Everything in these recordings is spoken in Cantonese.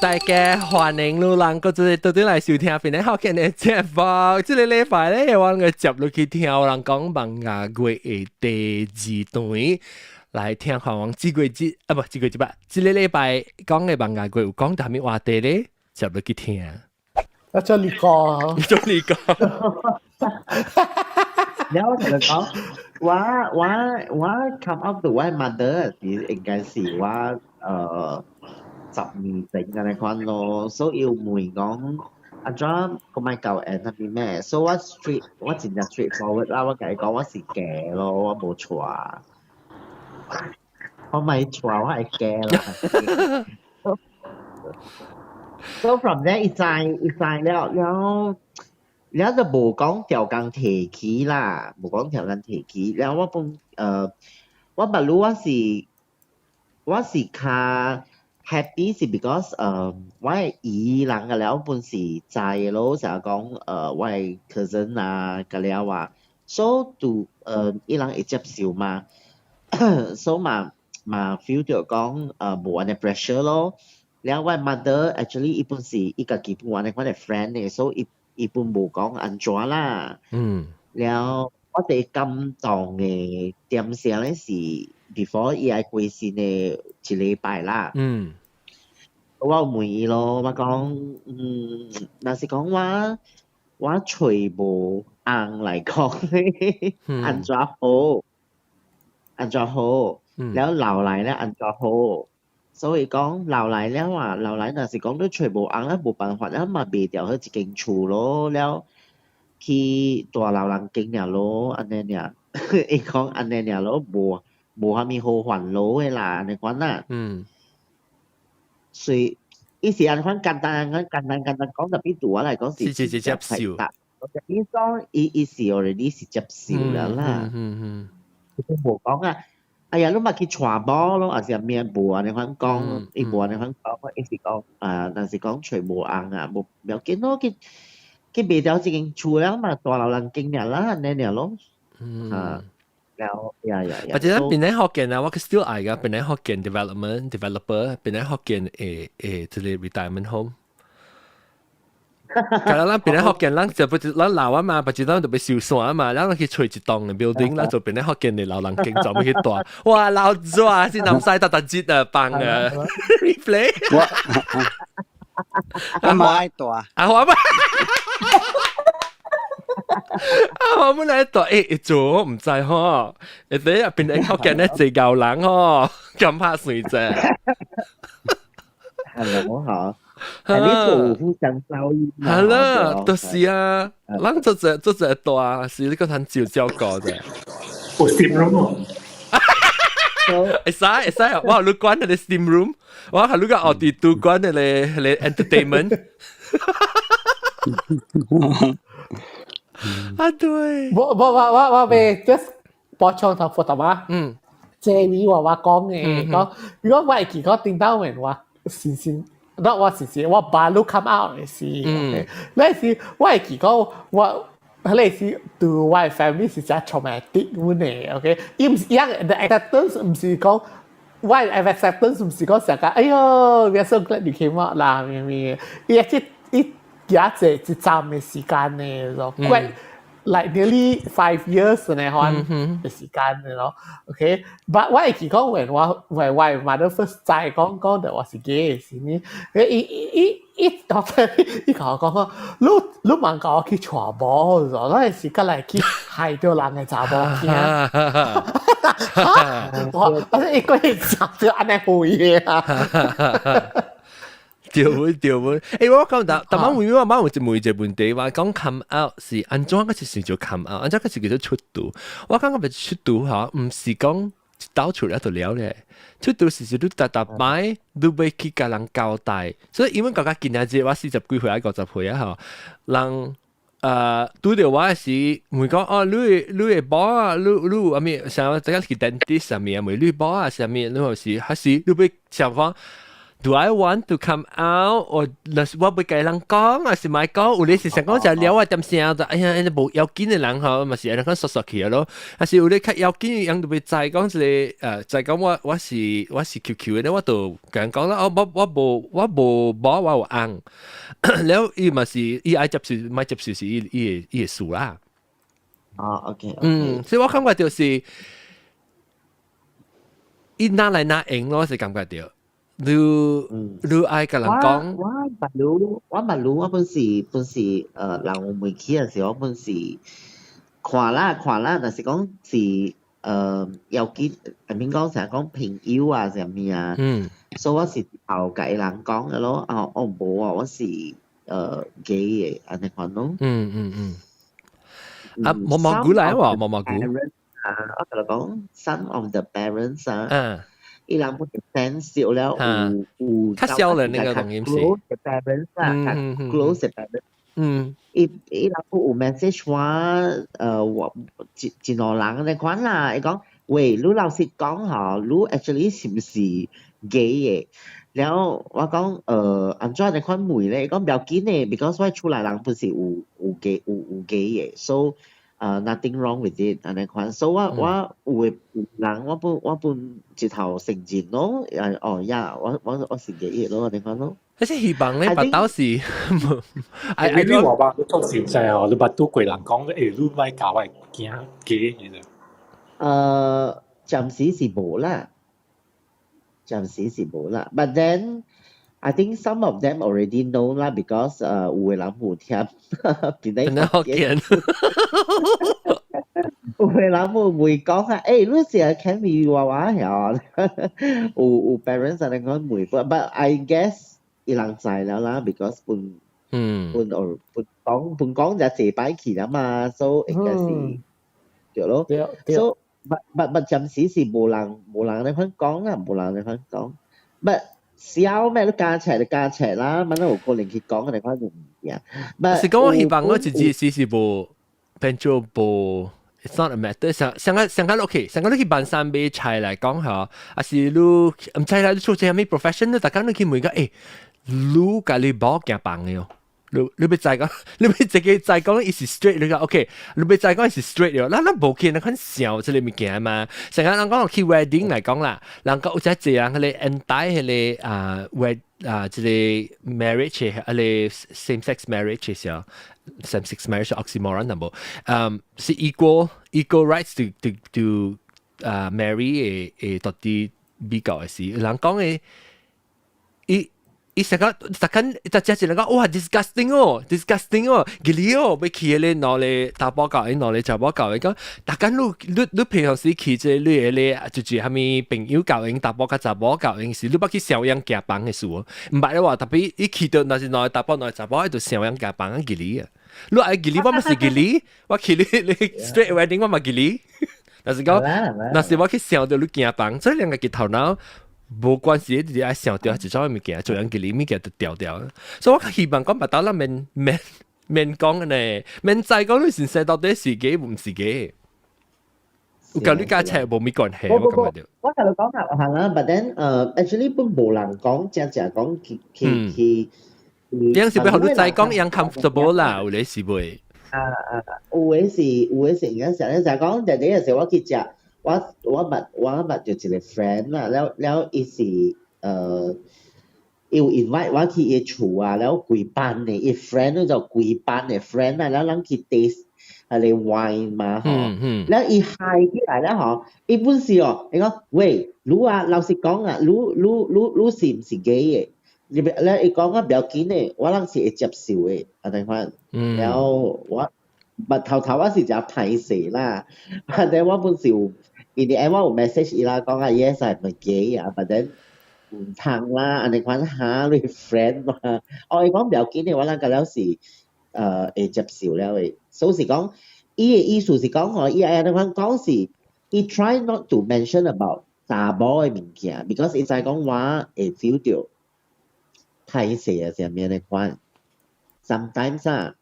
大家歡迎路人嗰陣到底來收聽邊個學嘅節目？這個禮拜咧，我哋接落去聽人講孟雅桂嘅第二段，來聽看我這個節啊不，這個節目，這個禮拜講嘅孟雅桂有講到咩話題咧？接落去聽。我做你講，做你講。然後我同佢講，我 come up to 我 mother 是應該是我12歲嘅款咯，所以要問講阿 John 個咪舊誒係咩？所以我真係 straightforward 啦，我同佢講我是假咯，我冇錯，我咪錯，我係假咯。So from there 一再了。然後就無講條件提起啦，無講條件提起。然後我不รู้我是較 happy 是 because 我係伊人嘅了，本是在咯，成日講我係 cousin 啊嘅了啊，所以就伊人會接受嘛，所以嘛 feel 到講無安尼 pressure 咯。然後我 mother actually 伊本是伊家己本安尼我哋 friend 嘅，所以伊本無講安怎啦。แล้ว我哋感動嘅點聲咧是 before 伊來過身嘅一禮拜啦。我問伊咯，我講若是講我喙無紅來講咧，安怎好？แล้ว留來咧安怎好？所以講留來了啊，留來若是講你喙無紅咧，無辦法啦，嘛賣掉佢一間厝咯，了去大樓人經爾咯，安尼爾，伊講安尼爾咯，無啥物好煩惱嘅啦，安尼款啦。所以伊是安尼款簡單講，特別對我來講是接受。伊講伊是 already 是接受了啦。佢無講啊。哎呀，你咪去傳播咯，還是咩無安尼款講，伊無安尼款講，伊是講若是講喙無紅啊，無要緊咯，去賣掉一間厝了嘛，大樓人經驗啦，安尼爾咯，了呀。或者邊啲學見啊，我 still 愛噶，邊啲學見 developer， 邊啲學見即係 retirement home。kalau lang pinahokyan lang sa lang lawa ma pa chidang to be siu swa ma lang ki chui chitong ng building lang so pinahokyan ni lao lang king zo mi to wa lao zwa si nam sai ta jit bang replay 我冇喺度啊，我嘛我冇喺度做唔制呵你哋邊啲學見咧自教人呵咁怕水啫Hello 好係呢度互相照應係啦，就是啊，咱做隻大是呢個很照顧嘅。我 steam room 會使啊！我錄關嘅 steam room，我係錄個奧迪都關嘅咧 entertainment。啊對，我咪 just 補充頭課嘛。Jerry 話講嘅，講如果我係見到聽到人話先。not 我時我 baru come out 嘅事，嗰時我係見到我嗰時對我 family 是真 traumatic 嘅 ，OK， 伊唔是一樣 the acceptance 唔是講我 acceptance 唔是講成個，哎喲 we are so glad you came out 啦，咪，伊係一陣嘅時間咧，咯，like nearly 5 years 咧，可能嘅時間咧咯 ，OK，but 我係見講我 mother first 再講到我是 gay 時呢，伊同我講你問我去傳播，我係時間嚟去害到人嘅查某囝，我一個人查到安尼會嘅啊。調本，我講但晚會我有一問題，話講 come out 是安怎個是叫 come out， 安怎個是叫做出道？我感覺出道嚇，唔是講一刀出嚟就了咧。出道是你搭擺，你要去甲人交代，所以因為講緊今日節我40幾歲啊50歲啊嚇，人拄到我時會講哦，你係寶啊，你阿咩想要大家去 dentist 上面啊，咪你寶啊上面，你係還是你要想講。Do I want to come out or 我被計人講，還是咪講？有啲是想講就聊啊，點聲就哎呀，冇要緊嘅人嗬，咪是人講說起咯。還是有啲較要緊嘅人就被再講一個再講我是 QQ 嘅，我就講講啦。我冇我有硬，แล้ว伊咪是伊愛接受咪接受是伊嘅事啦。OK，所以我感覺就是伊拿來拿贏咯，是感覺到。你愛甲人講，我本是人有媒體嘅時候，我本是看啦，但是講是要緊，I mean 講成日講朋友啊，成咩啊，所以我是後甲人講嘅咯，我冇啊，我是gay 嘅，安尼款咯。啊，毛毛菇嚟喎，毛毛菇。我同你講 ，some of the parents 啊。伊人不是 sense 少了，有較少人那個東西是 close 嘅 parents 啊，close 嘅 parents，伊人不有 message 話，我真多人你講啦，伊講，喂，你老實講嚇，你 actually 是唔是 gay 嘅？然後我講，安怎你款妹咧？伊講唔要緊嘅 ，because 我出來人不是有 gay 嘅 ，so nothing wrong with it 安尼款，所以我有嘅人我本一頭承認咯，呀，我是嘅嘢咯，安尼款咯。嗰啲希望咧，拔刀是，你話話你做實際哦，你拔刀貴人講誒，你咪搞係驚嘅嘢啫。暫時是冇啦，but then I think some of them already know 啦 ，because 有嘅人冇聽，變得福建。有嘅人會講下，你成日聽咪話呀，有 parents 喺度講會，but I guess 伊人知了啦 ，because 本講就謝擺期啦嘛，所以應該是對咯。so but 暫時是冇人嚟番講啦，冇人嚟番講，but 笑咩都加齊啦，乜都有可能去講嘅地方唔一樣。是講我希望我自己是無變做無。It's not a matter。上個 OK， 上個你去辦三杯菜嚟講下，還是你唔知啦，你做啲咩 professional，大家你去問個，你家你冇驚病嘅喎，你別再講，你別自己再講，伊是 straight 你講 OK， 你別再講伊是 straight 嘅，咱無見你看笑即係物件嘛。成個人講去 wedding 嚟講啦，人講有隻字人佢哋 anti 佢哋即係 marriage 佢哋 same sex marriage 嘅時候。Same sex marriage oxymoron 係冇，是 equal rights to marry 到啲比較嘅事。人講嘅，伊成個就只人講哇 disgusting 哦，佢哋哦，要去咧攞嚟打報告，攞嚟做報告嘅講，大家你平常時去即係你就是係咪朋友教人打報告、做報告嘅事，你不去小樣夾棒嘅事喎，唔係話特別一去到那是攞嚟打報攞嚟做報告，就小樣夾棒嘅佢哋啊。你愛吉利，我咪是吉利，我吉利你 straight wedding 我咪吉利，但是講，那是我去想到你驚病，所以兩個嘅頭腦冇關係，你愛想到一種物件，做樣吉利物件就掉掉，所以我希望講白到啦，免講呢，免再講你先生到底是幾唔是幾，有教你家車冇咩關係，我感覺到。我同你講下係啦 ，but then actually 都冇人講，只講佢。有時俾學你再講樣 comfortable 啦，有啲時會。有嘅是而家成日就係講，就呢個時候我去食，我物就一個 friend 啦，แล้ว伊是要 invite 我去伊厝啊，แล้ว幾班嘅，伊 friend 就幾班嘅 friend 啊，แล้ว咱去 taste 係嚟 wine 嘛，嗬，แล้ว伊 high 起來咧，嗬，伊本是哦，你講喂，你啊老實講啊，你是唔是 gay 嘅？你講啊，唔要緊嘅，我諗是會接受嘅，安尼款。然後我頭我是就歹勢啦，但係我本是有 in the end 我有 message 伊啦，講啊 yes 係咪 gay 啊，但係唔通啦，安尼款嚇你 friend 嘛，伊講唔要緊嘅，我諗個了是會接受了嘅，所以是講伊嘅意思是講吼，伊安尼款講是伊 try not to mention about 查某嘅物件 ，because 伊知講我會 feel 到。歹勢啊，上面嚟款 ，sometimes 啊，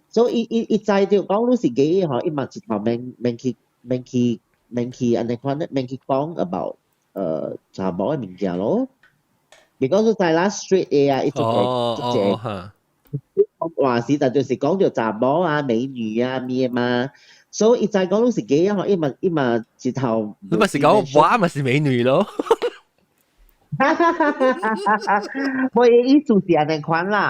所以伊知道講你是 gay 嗬，伊嘛一頭免去安尼款咧，免去講 about 查某嘅物件咯。because 在啦 street 嘢啊，一直哦話事，但就是講到查某啊、美女啊咩嘛，所以就係講到是幾啊，因為直頭，你咪是講哇，咪是美女咯。我嘅意思是安尼款啦，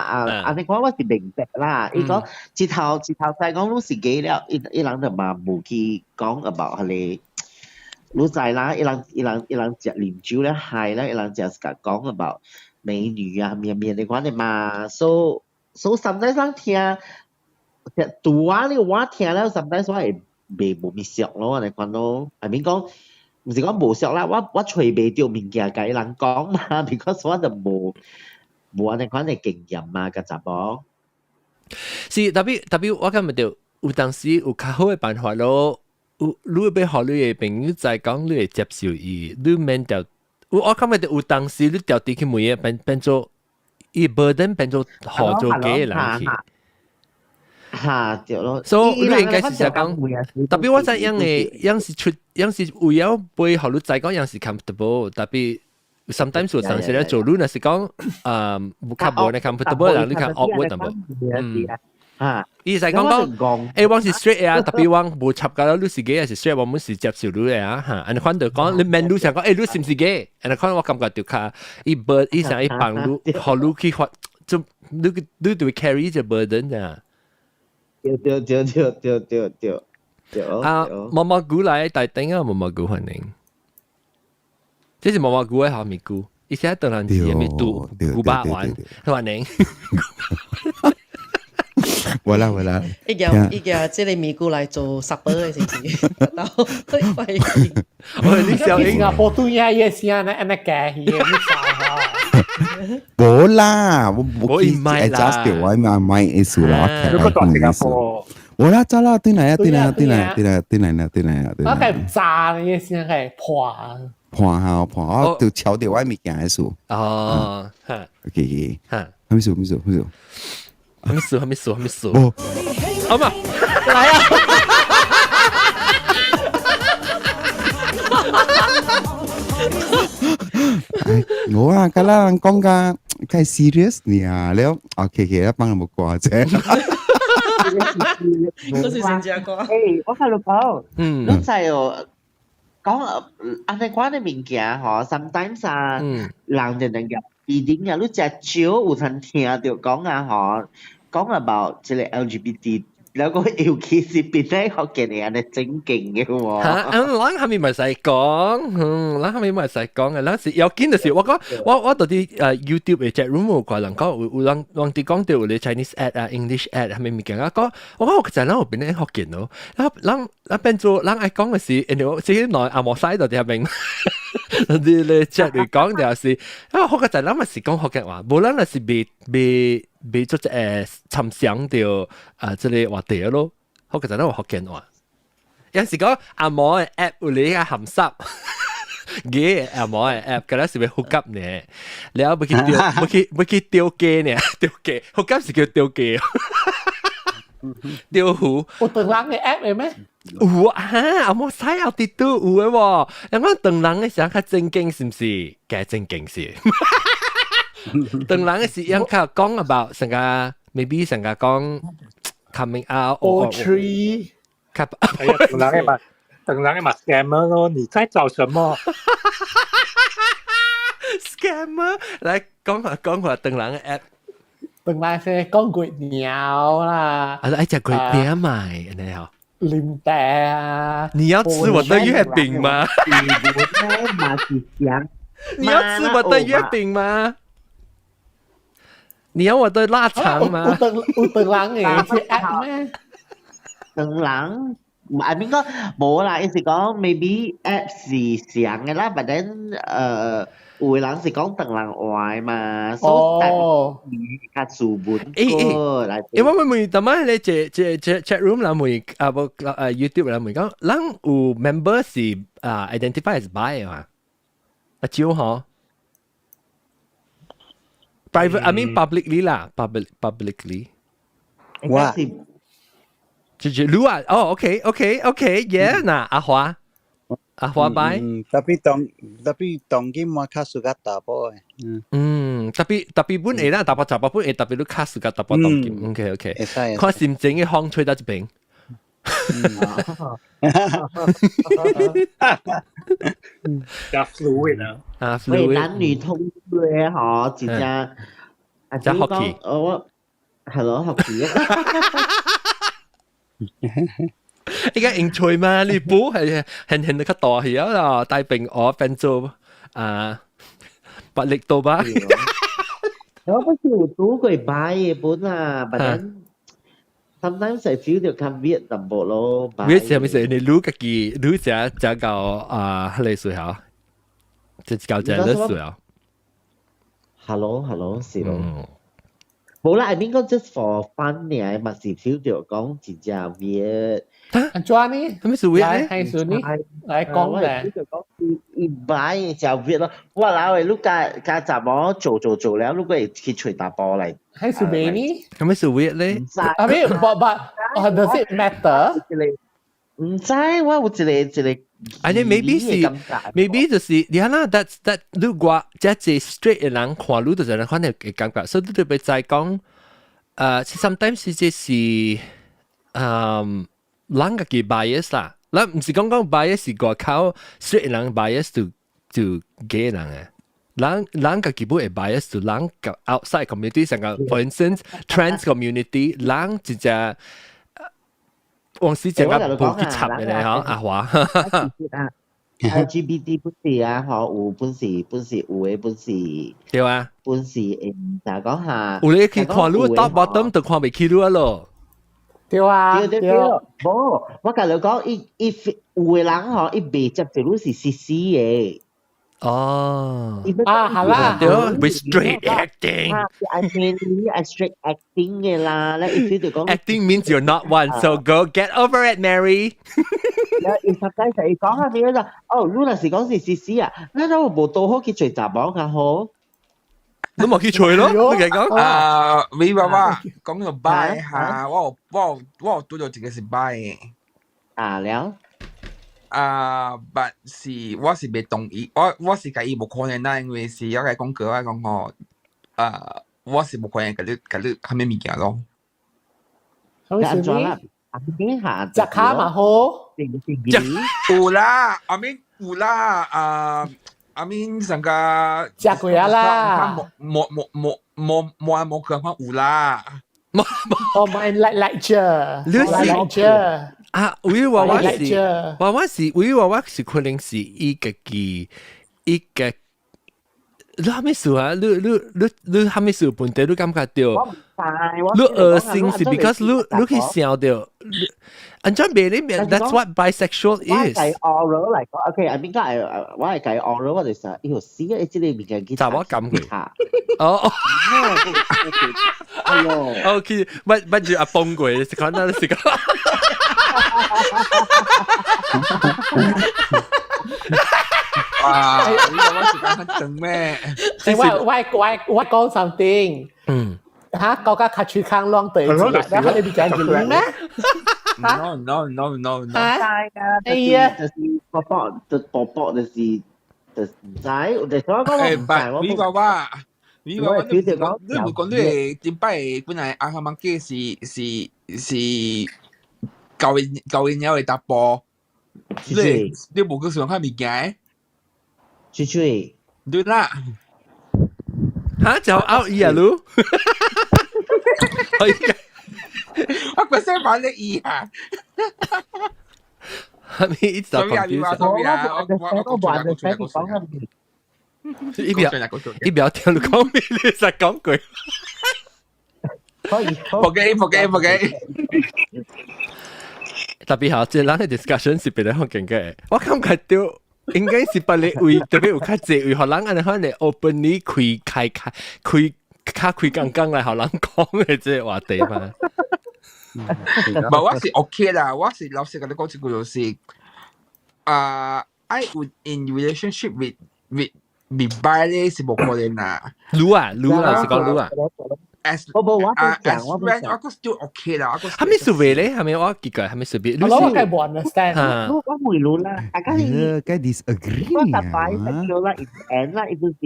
安尼款我是明白啦。伊講直頭就係講到是幾了，伊人就嘛冇去講 about 佢。你知啦，伊人食啉酒咧，係啦，伊人就講 about 美女啊，咩咩你講的嘛，so sometimes 人聽，讀話你我聽了 sometimes 我會冇咪熟咯，你講咯，I mean 講，唔是講冇熟啦，我隨袂到物件甲伊人講嘛，because 我就冇安尼款嘅經驗嘛，個查某。是特別我感覺到有當時有較好嘅辦法咯。你要學你嘅朋友再講，你會接受伊，你免掉。我感覺到有當時你掉啲去每嘢變做，伊 burden 變做學做幾個人去。嚇，對咯。所以你應該是想講，特別我在樣是為了背後你再講樣是 comfortable，特別 sometimes 有當時咧做你那是講唔較無呢 comfortable，人你較 awkward 伊就講，我是 straight 啊，特別我無插㗎啦，你是 gay 還是 straight，我們是接受你嘅啊嚇。安尼看到講，你問你想講，你是唔是 gay？安尼看我感覺到卡，伊想幫你，學你去發，就你就會 carry 隻 burden 咋。對。啊，毛毛菇來大頂啊，毛毛菇歡迎。這是毛毛菇嘅好咪菇，而且當然是咪杜古巴灣歡迎。我啦，一個即係咪過嚟做十倍嘅是唔是？到你小新加坡對呀也是安尼嘅，嘢唔少冇啦，我唔係啦 adjust 掉我買意思啦，如果到新加坡，我啦，走啦，對嚟啊，我係炸嘅先係破。破我就敲掉我物件嘅數。哦，OK，嚇，咩數？還沒數。哦，好嘛，來啊！我啊，咁啦，講㗎，太 serious 你啊，你OK，一幫你冇掛啫。都是新加坡。我喺度講，你就係講安尼款嘅物件嗬 ，sometimes 啊，人就能夠。一定呀！你只少有曾聽到講啊，嗬，講 about 即係 LGBT，แล้วก็尤其是變喺學嘅人係真勁嘅喎。嚇，咱下面咪使講，咱下面咪使講嘅，咱是有見嘅時，我講我到啲YouTube 嘅 chat room 有個人講，有人哋講到你 Chinese ad 啊、English ad 係咪物件啊？講我就係咱邊咧學見咯，咱變做咱愛講嘅事，然後至於內阿莫西到啲係明。啲咧 chat 嚟講就係，因為學嘅就係咱咪是講學嘅話，無論係被做尋想到即係話題咯，學嘅就係學嘅話。有時講阿摩嘅 app 會你嘅鹹濕，嘅阿摩嘅 app 嘅咧是咪好急呢？你有冇去釣機呢？釣機好急是叫釣機，釣魚。有對人嘅 app 嘅咩？有啊，阿冇使有啲都有嘅喎。人講等人嘅時候較正經是唔是？嘅正經是。等人嘅時候較講 about 成個 maybe 成個講 coming out or tree。哎呀，等人嘅嘛 scammer 咯，你在找什麼 ？scammer 來講下等人嘅 app。等人係講鬼鳥啦。啊，愛食鬼鳥咪，你好。林帶啊！你要吃我的月餅嗎？你要吃我的月餅嗎？你要我的臘腸嗎？有等人嘅去 app 咩？等人，I mean 講冇啦，意思講 maybe app 是上嘅啦，but then 有人是講等人壞嘛，所以較書本個嚟。因為我問當晚咧，這 chat room 啦，問YouTube 啦，問講，人有 member 是identify as bi 嘛？少嗬 ？private I mean publicly 啦 ，publicly。哇！就你啊，哦 ，OK，yeah，嗱，阿華。花拜。tapi tongki mau kasuka tapo. tapi pun lah dapat dapat pun tapi lu khas suka dapat tongkim. OK。看心情嘅風吹得一邊。加 fluid 啊。喂，男女通嘅嗬，真正。真學期。係咯，學期。依家興趣嘛？你補係輕得較大啲啦，帶病我變做百力到吧？我不是有讀過擺嘅本啊，但係 sometimes I feel 到咁 weird 淡薄咯。weird 係咪先？你錄自己錄只個類似嚇，只搞只類似啊。Hello，是咯。冇啦，I mean 講 just for fun 嘅，咪是 feel 到講真正 weird。安怎呢？係咪是 weird 咧？係算呢？嚟講咧，就講一擺就 weird 咯。哇！嗱，喂，你家集我做了，如果係去吹大波嚟，係算咩呢？係咪是 weird 咧？I mean, but does it matter？唔知，我有一個。I think maybe 就是你睇啦，that 如果即係 straight 嘅人看路，就是人可能嘅感覺，所以你對比再講，sometimes 即係人嘅 bias 啦，嗱唔是講 bias 是個靠 straight 嘅人 bias to gay 人嘅，人嘅基本係 bias to 人嘅 outside community，成個 for instance trans community，人就係。往時淨係冇去插嘅咧，嚇阿華。LGBT 本事啊，嗬，有本事有嘅本事。對啊。本事就係講下。有你去看路 top bottom 就看未起路咯。對啊。對。冇，我甲你講，有嘅人嗬，伊未接受路是 CC 嘅。哦。好啦。對 ，with straight acting。I mean, straight acting 嘅啦，咧意思就講。Acting means you're not one, so go get over it, Mary。有實際就係講下點樣就，哦，你若是講是 CC 啊，那我無到好去隨雜網較好。你冇去隨咯，你講。你話話講到 buy 下，我讀到自己是 buy 嘅。了。但是我是未同意，我是介意冇可能啦，因為是有個講句話講我，我是冇可能嗰啲係咩物件咯。安怎啦？食卡嘛好。有啦，I mean 有啦，I mean 成個食過呀啦。冇可能有啦。哦，咪 lecture。我是可能是一個你係咪事啊？你係咪事本地你感覺到？你惡心是 because 你去笑到，安怎咩咧 ？That's what bisexual is。我係 oral 嚟講 ，OK， I mean 我係計 oral， 我哋成日要死嘅，即係物件就我感覺。哦。哎呦 ，OK，乜住阿崩過，是講得是講。哇！你有乜時間去整咩？我講 something。嚇，國家卡住康浪對住，然後你哋講住咩？No。哎呀，就是薄薄就是唔知，我哋所講我唔知。你話話，你唔講你點解本來阿媽嘅是舊年有嚟打波，你冇個想開物件？吹，對啦。嚇就 out 呀lu，我個聲把你意啊！係咪一直 confuse？一表聽你講咩？你實講句。仆機。特別好，即係咱嘅 discussion 是變得好勁嘅。我感覺到應該是把你為特別有較濟為，互人安尼可能 openly 開講嚟，互人講嘅即係話題嘛。唔係，我是 OK 啦，我是老實跟你講一句就是， I would in relationship with bi 咧是冇可能啦。女啊，是講女啊。as 我 as 我 friend 我個 still OK 啦，我個係咪數別咧？係咪我記過係咪數別？我諗我計冇 understand。我唔會啦，大家梗 disagree 我啊 bisexual 啦 ，and 啦，呢本是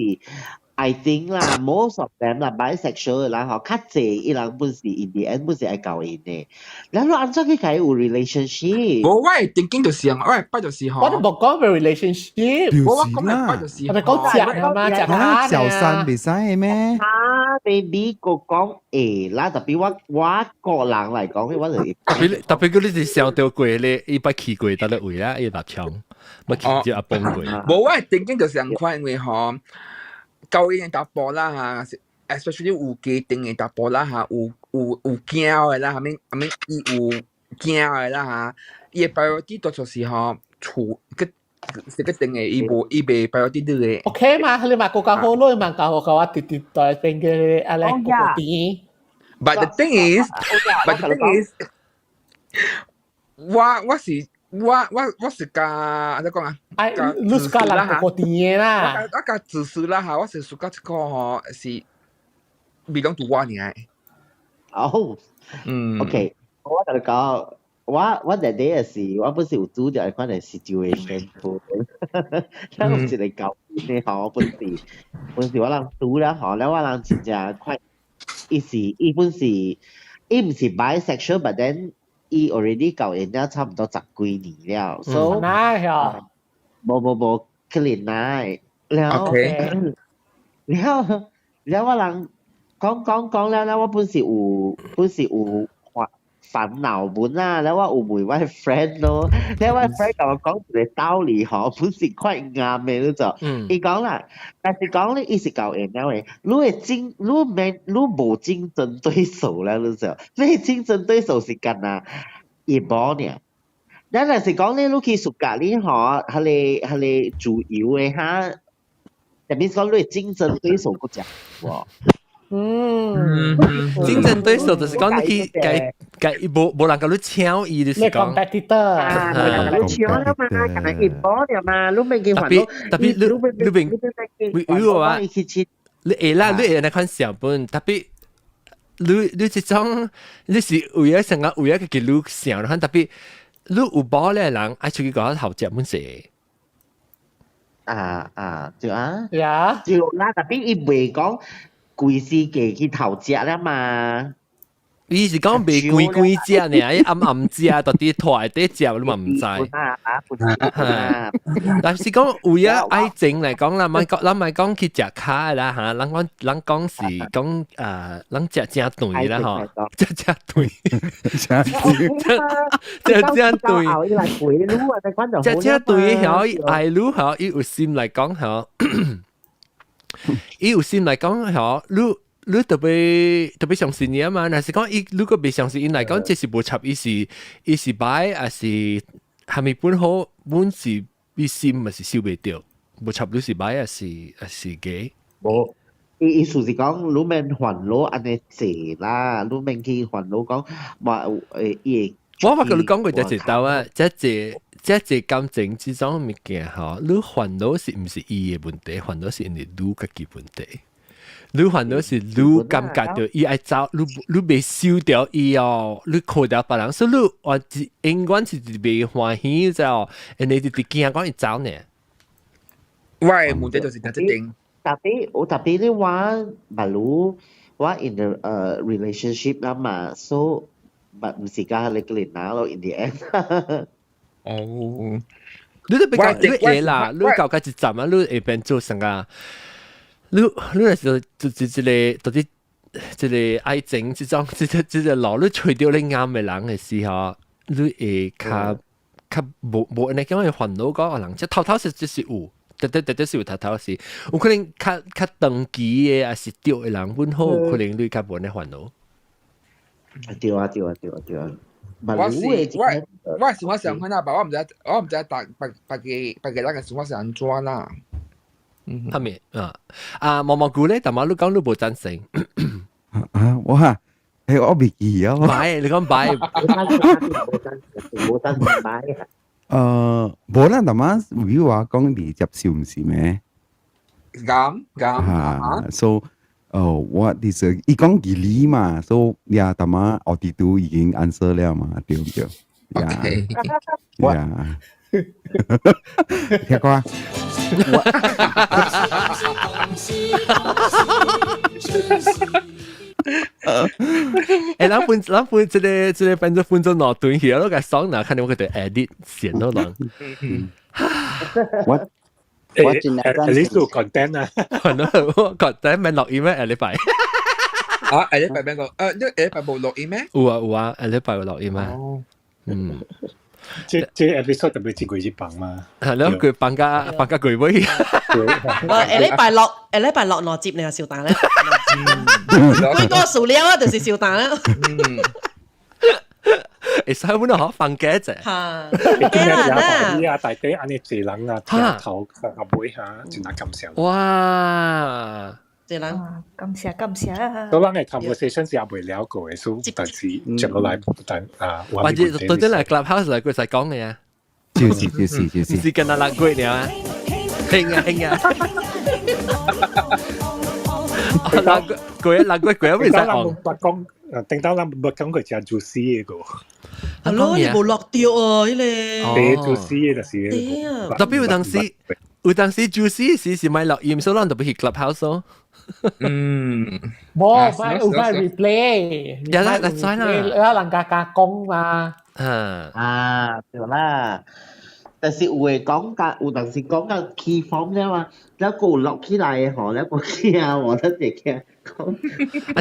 I think 啦，most of them 啦 bisexual 啦，嗬，較濟伊人本是 in the end 本是愛交因嘅，然後按照佢解有 relationship。我係 thinking 就是我係拜就是我都冇講嘅 relationship，我講嘅拜就是係咪講食啊嘛？食啊，蝦小三未使咩？baby 個講啦，特別我個人嚟講，我就特別嗰啲是上到過咧，伊捌去過得咧位啦，伊立槍，捌去就阿崩過。我係 thinking 就是咁款，因為嗬，教育嘅打波啦嚇 ，especially 有家庭嘅打波啦嚇，有囝嘅啦，後面伊有囝嘅啦嚇，伊嘅 priority 多數是嗬厝個食個定嘅，伊袂 priority 啲嘅。 OK 嘛？你嘛個教好咯，嘛教好嘅話，直在邊嘅阿叻個啲。But the thing is，我是加怎講啊？哎，你是教人個啲嘅啦。我加自私啦嚇，我是屬加一個嗬是belong to 我呢？哦，OK，我同你講，我嗰啲是，我本是有拄着款嘅 situation，但我是嚟教你嗬，我本是我人拄啦嗬，แล้ว我人真正快，伊本是，伊唔是 bisexual，but then 伊 already 教人了差唔多10幾年了，so 哪呀？冇可憐奶，แล้ว我人講แล้ว我本是有煩惱本啦，แล้ว我有問我 friend 咯，แล้ว我 friend 同我講一個道理嗬，本是快啱嘅呢就，伊講啦，但是講咧，伊是教人了嘅，你冇競爭對手啦，你就，你競爭對手是干啊，一波呢。但是講咧，你去暑假呢嗬，係主要嘅嚇，特別講你競爭對手個隻喎。競爭對手就是講你去冇人夠你搶伊就是講。你 competitor，你搶啦嘛，可能一波了嘛，你未見特別你話你會啦，你會那款小本，特別你這種你是為咗成個為咗個路上，特別你有波咧人愛出去講頭接滿勢。就啦，特別伊未講。貴司機去頭食啦嘛，伊是講未貴食呢，暗食，到底拖底食你嘛唔知。但是講為咗愛情嚟講啦，咱咪講去食卡啦嚇，咱講是講咱食正對啦嗬，食對，食對曉愛路曉，伊有心嚟講曉。伊有心來講嗬，你特別相信伊啊嘛。但是講伊如果未相信伊來講，這是無插伊是擺，還是係咪本好本是伊心，還是收袂掉？無插你是擺，還是假？無，意思是講你免煩惱安尼濟啦，你免去煩惱講話伊。我甲你講過一道啊，即係感情之種物件吼，你煩惱是毋是伊嘅問題，煩惱是因為你家己問題。你煩惱是你感覺到伊愛走，你未收掉伊哦，你靠掉別人，所以你話永遠是未歡喜就，人哋就驚講伊走呢。我嘅問題就是睇一定。特別你話，例如我 in the relationship 啦嘛 ，so 唔是講你個人拿咯 in the end。哦，你都比較你會啦，你搞個一站啊，你會變做成個，你係就到底一個愛情之種，即個路你找到你啱嘅人嘅時候，你會較無你講嘅煩惱講人，即頭是就是有，特是有頭是，有可能較長期嘅，還是對嘅人本好，可能你較無呢煩惱。對啊。我是我想看啦，我唔知白個人嘅生活是安怎啦。係咪毛毛菇咧，但係你講你無贊成。哇！我未記啊。擺，你講擺。冇贊成擺啊。冇啦，但係如果話講你接受唔是咩？咁。so what is 伊講義理嘛，所以呀，大媽我哋都已經 answer 了嘛，對唔對？OK，呀，聽過啊？咱這個變咗分咗兩段去，我個爽嗱，看到我個 edit 線咯啦。我盡量at least 有 content 啊。係咯，覺得咪錄音咩？下禮拜啊，下禮拜邊個？呢個下禮拜冇錄音咩？有啊，下禮拜有錄音啊。即 episode 特別接佢接棒嘛。係咯，佢放假佢會。我下禮拜落攞接你係小蛋咧。最多數量啊，就是小蛋啦。所以本來可放假啫。嚇，今日有啲啊，大家安尼濟人啊，聽頭阿妹嚇，真係咁少。哇！濟人，感謝。所以咱嘅 conversation 是也未了過嘅，所以但是接落來但或者到底係 clubhouse 嚟佢實講嘅啊？就是，唔是跟阿辣鬼了啊？興啊！辣鬼，唔使講。講，頂到咱冇講佢真 juicy 嘅個。係咯，你冇落掉啊！呢個。你 juicy 嘅就是。特別有當時 juicy 是咪錄音，所以咱特別去 clubhouse 咯。冇replay。呀啦，嗱在啦。有人家講嘛。對啦。但是有當時講緊 key form 啫嘛，แล้วกู落起來嘅嗬，แล้วกู驚我得直嘅講。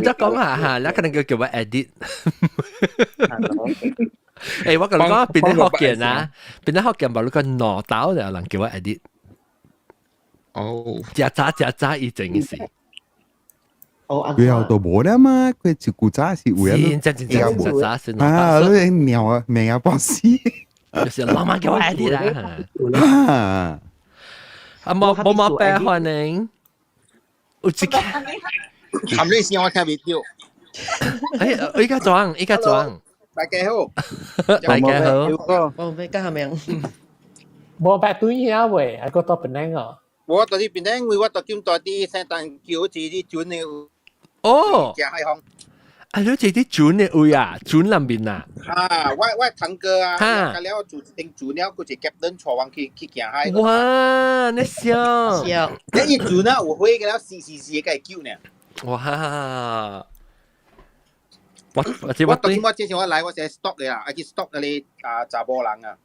就講下嚇，แล้ว可能叫我 edit。誒，我講變得學健啊，變得學健，無論個腦刀就有人叫我 edit。渣已整嘅事。佢又到冇啦嘛，佢照顧渣是會啊。真渣先。啊，你鳥啊，命啊，博士。就是老媽叫我 edit 啦。冇白歡迎。有一個。含你先我聽 video。我依家裝。大家好。我唔俾加下名。冇白對嘢喂，係個多本嚟個。我到啲邊咧，我到今到啲聖誕叫自啲轉你。哦。就係行。你這啲轉嘅位啊，轉南邊啊。我堂哥啊，咁了住定住了，佢就夾登坐往去行海。哇，你笑。一住呢，我會嘅了，試嘅叫呢。哇！我之前我嚟，我就 stop 你啦，去 stop 你查甫人啊。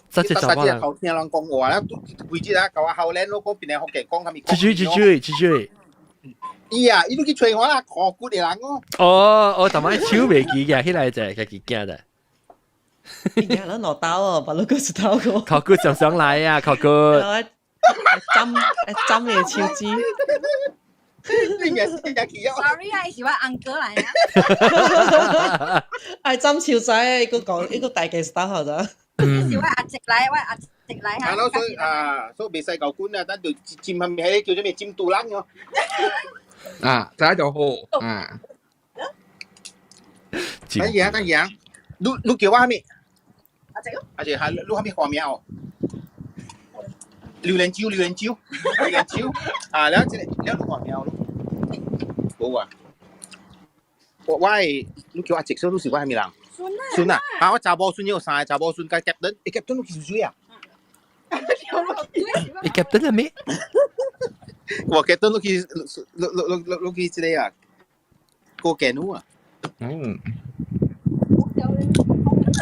即係查甫人。頭聽人講話啦，會知啦，舊後咧，我嗰邊係學嘅講咁樣。追。伊啊，伊都去吹我啦，考古嘅人哦。我同埋手未記嘅，起來就係記驚嘅。而家攞攞刀啊，把嗰個石頭個。考古上嚟啊，考古。針嘅超支。Sorry 啊，是我 uncle 嚟啊。係針超仔，呢個大嘅石頭係咋？是我阿直嚟嚇。所以未細嚿官啊，等到尖係咪喺叫做咩尖杜冷嘅？睇就好等樣，你叫我係咩？阿姐係你係咩花名哦？榴蓮椒，แล้ว花名咯。冇啊，我係你叫阿直，所以你是我係咩人？孫啊！我查甫孫有3個查甫孫，甲登，甲登你幾歲啊？你甲登係咩？我甲登你幾隻啊？個鏡路啊！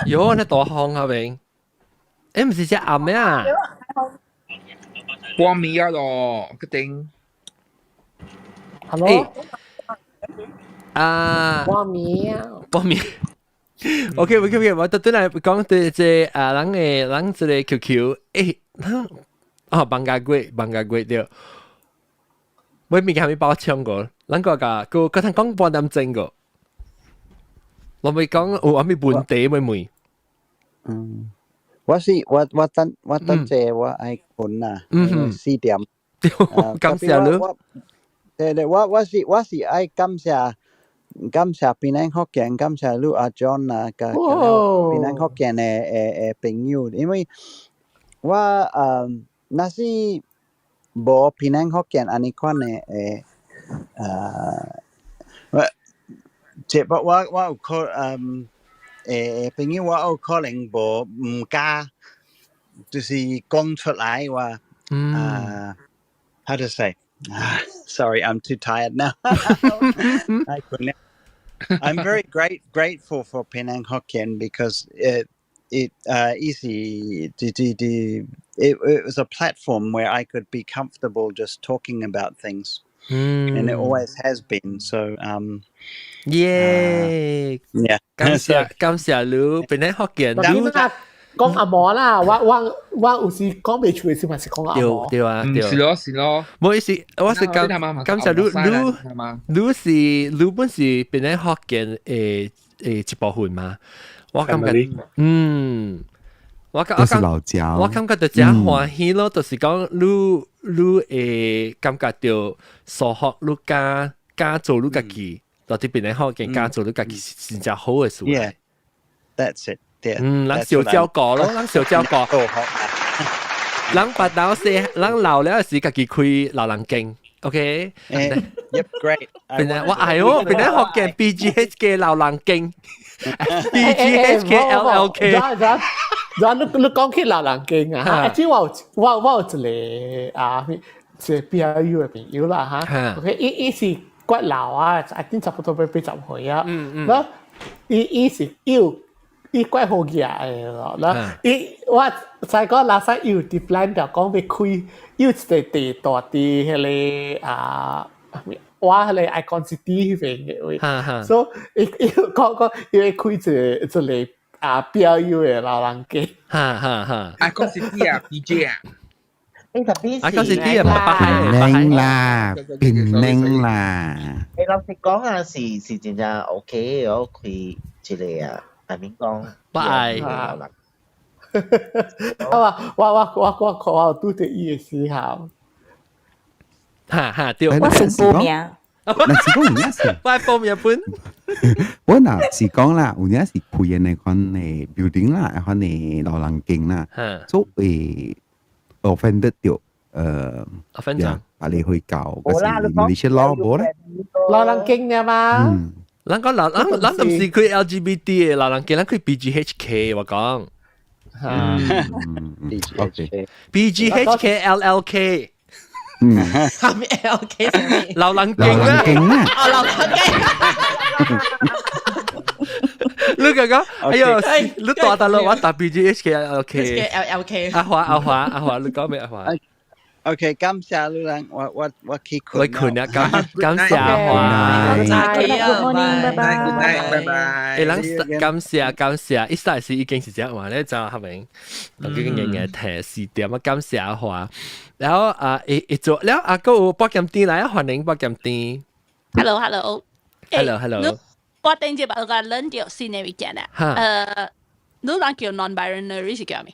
喲，你大行啊明？唔是只暗咩啊？光米啊咯，個頂。Hello。光米。OK，我特登嚟講對即人即個 QQ， 放假鬼對。我咪係咪幫我搶過？人個佢講半點鐘個，我咪講我咪半地咪。我等謝我愛คน啊，4點。感謝你。我是愛感謝檳城福建，感謝你阿 John 啊，檳城福建嘅朋友，因為我那是冇檳城福建安尼款嘅即不我有可朋友我有可能唔加，就是講出來話how to say sorry I'm too tired now I'm very grateful for Penang Hokkien because it was a platform where I could be comfortable just talking about things and it always has been so yeah 感謝你เป็นได้ฮอกเกียน你講阿嬤啦，我有時講未出嘅時，咪是講阿嬤。對啊，是咯。唔好意思，我是感謝你是你本是เป็นได้ฮอกเกียน一部分嘛？我感覺我感覺就真歡喜咯，就是講你感覺到數學你加做你自己，到底เป็นได้ฮอกเกียน加做你自己是真好嘅事。Yeah, that's it. 人小照顧咯，人小照顧。人白豆時，人老了時，自己開老人經 ，OK？ Yep, great. 變咧，我係喎，變咧學嘅 BGHK 老人經 ，BGHK LLK。你講起老人經啊，即係我有一個啊，即係 BLU 嘅朋友啦嚇 ，OK？ 伊是骨老啊，I think 差不多80歲啊，咁伊是要。伊怪好嘢咯，嗱，我再講拉薩要啲 plan 就講要開，要地大啲迄個我迄個 icon city 嗰位，所以講要開一個標語嘅老人家，icon city 啊 ，DJ 啊。icon city 啊，變靚啦。你老實講啊，是真正 OK，我開一個啊。I mean 講，不愛。我拄着伊嘅時候，對。我先報名。那是講有影事。我報名本。我嗱是講啦，有影是開嘅那款嘅 building 啦，那款嘅老人經啦，所以offended 掉offended，把你去教，嗰時你識攞冇咧？老人經嘅嘛。咱講咱唔是佢 LGBT 嘅老人家，咱佢 BGHK 我講。BGHK LLK。係咪 LK 上面？老人經啊！哦，老人經。你講講，哎呦，你大大佬我打 BGHK LLK。阿華，你講咩阿華？OK， 感謝你啦，我去困。我困啊，感謝華。Good morning，拜拜。誒，感謝，一開始已經是這樣話咧，就係咪？咁已經日提示點啊，感謝華。然後做แล้วก็โปรแกรมตีไหน歡迎โปรแกรมตี Hello， 我頂住把個輪到新嘅 weekend 啊。你講叫 non-binary 是叫咩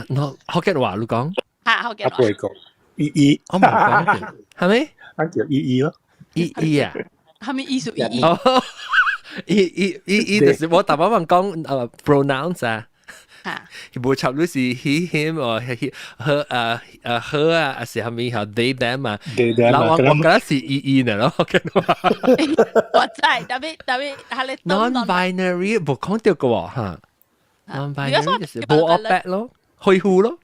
？no， 福建話你講。好嘅，我唔會講，EE，我唔講嘅，係咪？我叫 EE 咯，EE 啊，係咪藝術意義？哦，EE 就是我大部分講pronounce 啊，冇插到是 he him or her her 啊，是係咪係 they them 啊？嗱我覺得是 EE 呢咯，福建話。我知，特別係你 non-binary 冇講到嘅喎嚇 ，non-binary 就是冇 opposite 咯，虛乎咯。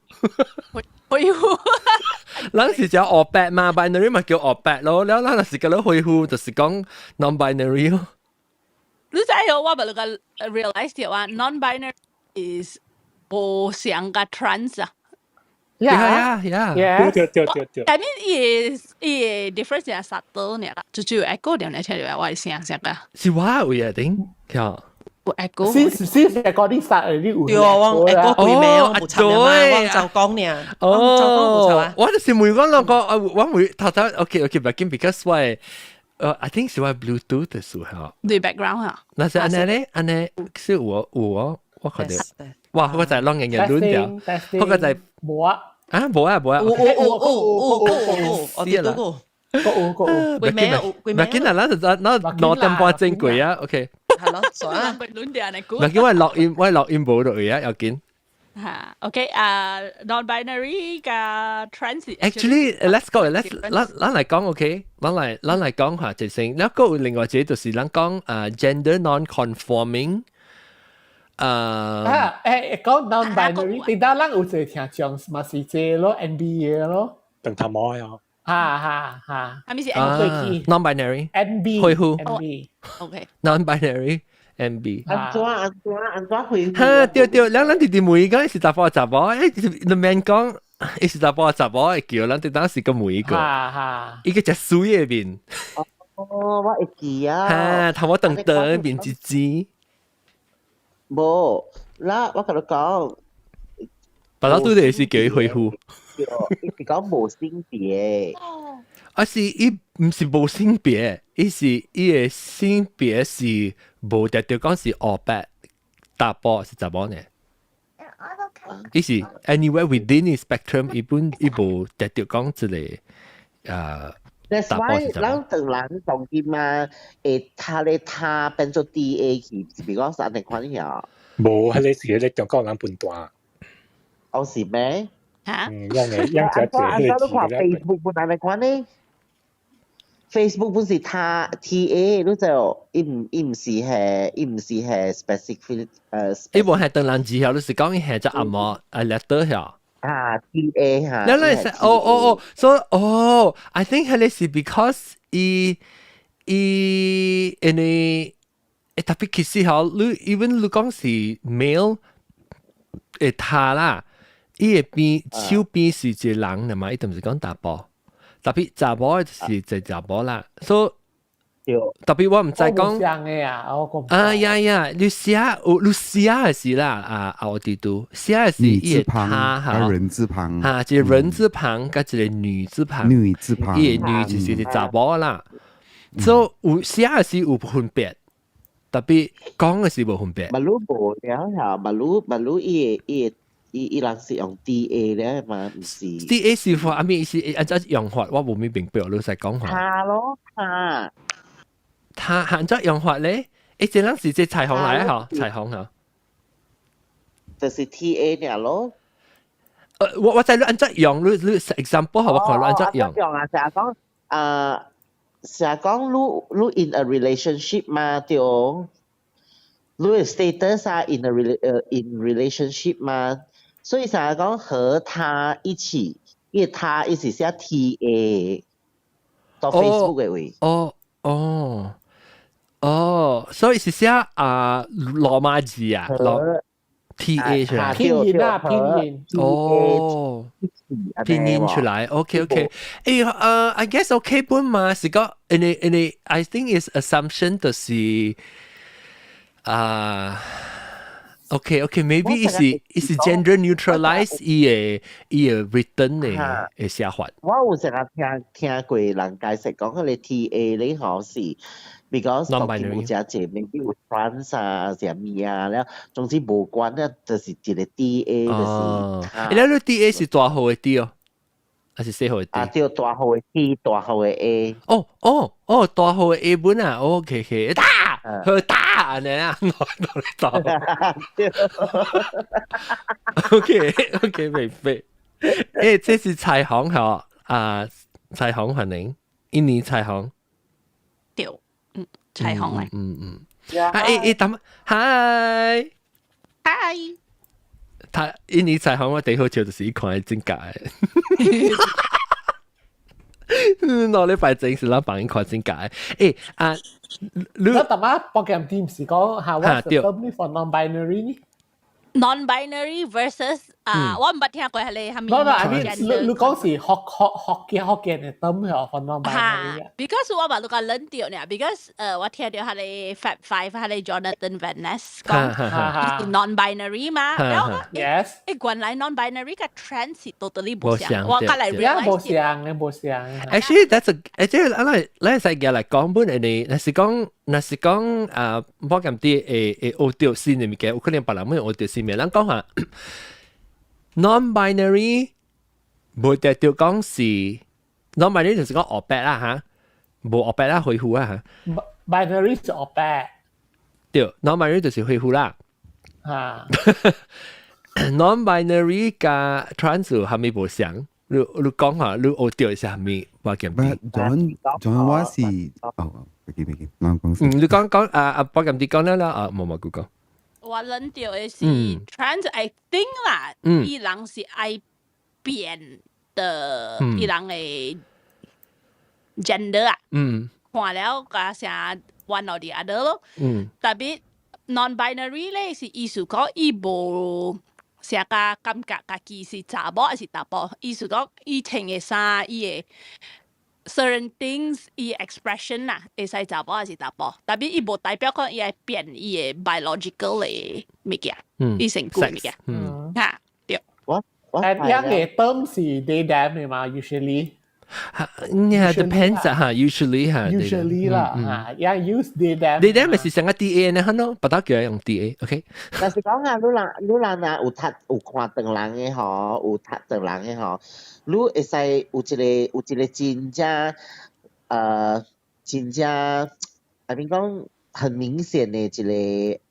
咱是叫 opposite 嘛 ，binary 咪叫 opposite 咯。แล้ว咱是叫做虛乎，就是講 non-binary 咯。你知有我咪個 realize 到話 non-binary is 無相個 trans 啊。Yeah。I mean is difference 係subtle呢啦，就 echo 點嚟聽到我係聲個。是話會啊頂，係。echo 先係嗰啲殺嗰啲對啊，我 echo 對咩？我冇插嘛，我就講呢。我就是每講兩個，我每頭，OK， because 我I think 是我 Bluetooth 的時候。對 background 啊。那是安尼咧，安尼是我覺得，哇！嗰個就係兩人嘅亂掉，嗰個就係冇啊。冇啊，我知道個。會咩？唔係，今日攞點半正貴啊，OK。係咯，所以佢亂掉嚟估。唔係，因為落音冇到而家有見。嚇，OK non-binary 嘅 transit。Actually let's go，咱嚟講 OK，咱嚟講下就先。แล้วก็另外一個就是咱講gender non-conforming。講 non-binary，點解咱有一聽眾嘛是這咯 NBA 咯，等他媽呀！係咪是 non-binary NB 會乎 OK non-binary NB 安怎會哈對，咱直直問講是查甫查某，你免講是查甫查某會叫，咱直當是個每一個，伊個只水嘅面，我會記啊，哈頭毛長長面吱吱，無啦，我同你講，白佬都係是叫伊恢復。伊是講無性別，是伊唔是無性別，伊嘅性別是無特定講是黑白大波是查某呢？伊是 anywhere within the spectrum，伊無特定講一個That's why 咱當人當今嘛，他變做 DA 去，比較實際款樣。冇，係你自己咧講講人判斷。我是咩？嚇？因隻都話 Facebook 本來款呢 ？Facebook 本是他 TA， 你就伊唔是係 specific 伊無係當人之後，你是講伊係只阿毛letter 嚇。TA 嚇。原來是so I think 係你是 because 伊特別其實嚇，你 even 你講是 male 他啦。伊個邊手邊是一個人嚟嘛，伊都唔是講查甫，特別查甫就是就查甫啦，所以特別我唔知講呀，你寫嘅是啦，我哋都寫嘅是伊個他嚇，人字旁嚇，一個人字旁加一個女字旁，伊個女就是查甫啦，所以有寫嘅是有分別，特別講嘅是無分別。馬路無了嚇，馬路伊人是用 DA 咧嘛，唔是 DA 是話咩意思？按照用法，我冇明白，老實講下。他咯，他按照用法咧，這人是即彩虹嚟啊！嗬，彩虹嗬，就是 TA 呢咯。我在按照用，你 example 係我看按照用。用啊，成日講你 in a relationship 嘛，對哦。你 status 啊 in relationship 嘛。所以成日講和他一起，因為他一起寫 TA 到 Facebook 嘅位。所以是寫羅馬字啊，TA 出來。拼音啊，拼音。拼音出來。OK。I guess OK 本嘛，是個你 I think is assumption 就是OK, maybe is gender neutralize 伊個 written 嘅寫法。我有成日聽過人解釋講，佢哋 TA 呢好是 because 當時有隻姐妹有 trans 啊，隻咩啊，แล้ว總之無關咧，就是一個 DA 就是。แล้ว DA 是大號嘅 D 哦，還是細號嘅 D？ 對，大號嘅 T， 大號嘅 A。大號嘅 A 本啊 ，OK， 佢打你啊，我打。OK，明白。這是彩虹嗬，彩虹反應，印尼彩虹。對，彩虹嚟。等，Hi。印尼彩虹我第好笑就是看真假嘅。我禮拜整是咱幫伊看真假嘅。你特麼 program team 是講下 what's the term for non-binary 呢 non-binary versus 我唔捌聽過係你係咪？你講是學嘅 term 係 for non-binary 啊 because 我話你講諗到呢 because 我聽到係你 Fab Five 係你 Jonathan Van Ness 講 non-binary 嘛，然後原來 non-binary 嘅 trend 是 totally 唔相，我隔嚟 realize 冇相 actually that's actually 咱使嘅嚟講本你那是講我咁啲學掉先嘅物件，有可能別人冇學掉先嘅，咱講下 non-binary 冇得掉講是 non-binary 就是講黑白啦嚇，冇黑白啦恢復啊嚇 binary 就黑白，對 non-binary 就是恢復啦嚇 non-binary 加 trans 係咪無相？你講下，你學掉係係咪話咁啲？John 我是唔講。你講我咁啲講啦冇講。我諗到嘅是 trans，I think 啦，伊人是愛變的，伊人嘅 gender 啊，看了加成 one or the other 咯，特別 non-binary 咧是意思講伊無成個感覺家己是查某還是查甫，意思講伊穿嘅衫伊嘅 certain things 伊 expression 啦，會使查某還是查甫，特別伊無代表講伊會變伊嘅 biological 嘅物件，伊成個物件，嚇對。And 樣嘅 term 是 they them 嘅嘛 usually。Yeah, depends usually Usually 啦，樣 use they them。they them 咪是成個 DA 呢？咯，不得叫用 DA，OK。但是講啊，你啊有睇有看長人嘅嗬，有睇長人嘅嗬，你會使有一個真正I mean 講很明顯嘅一個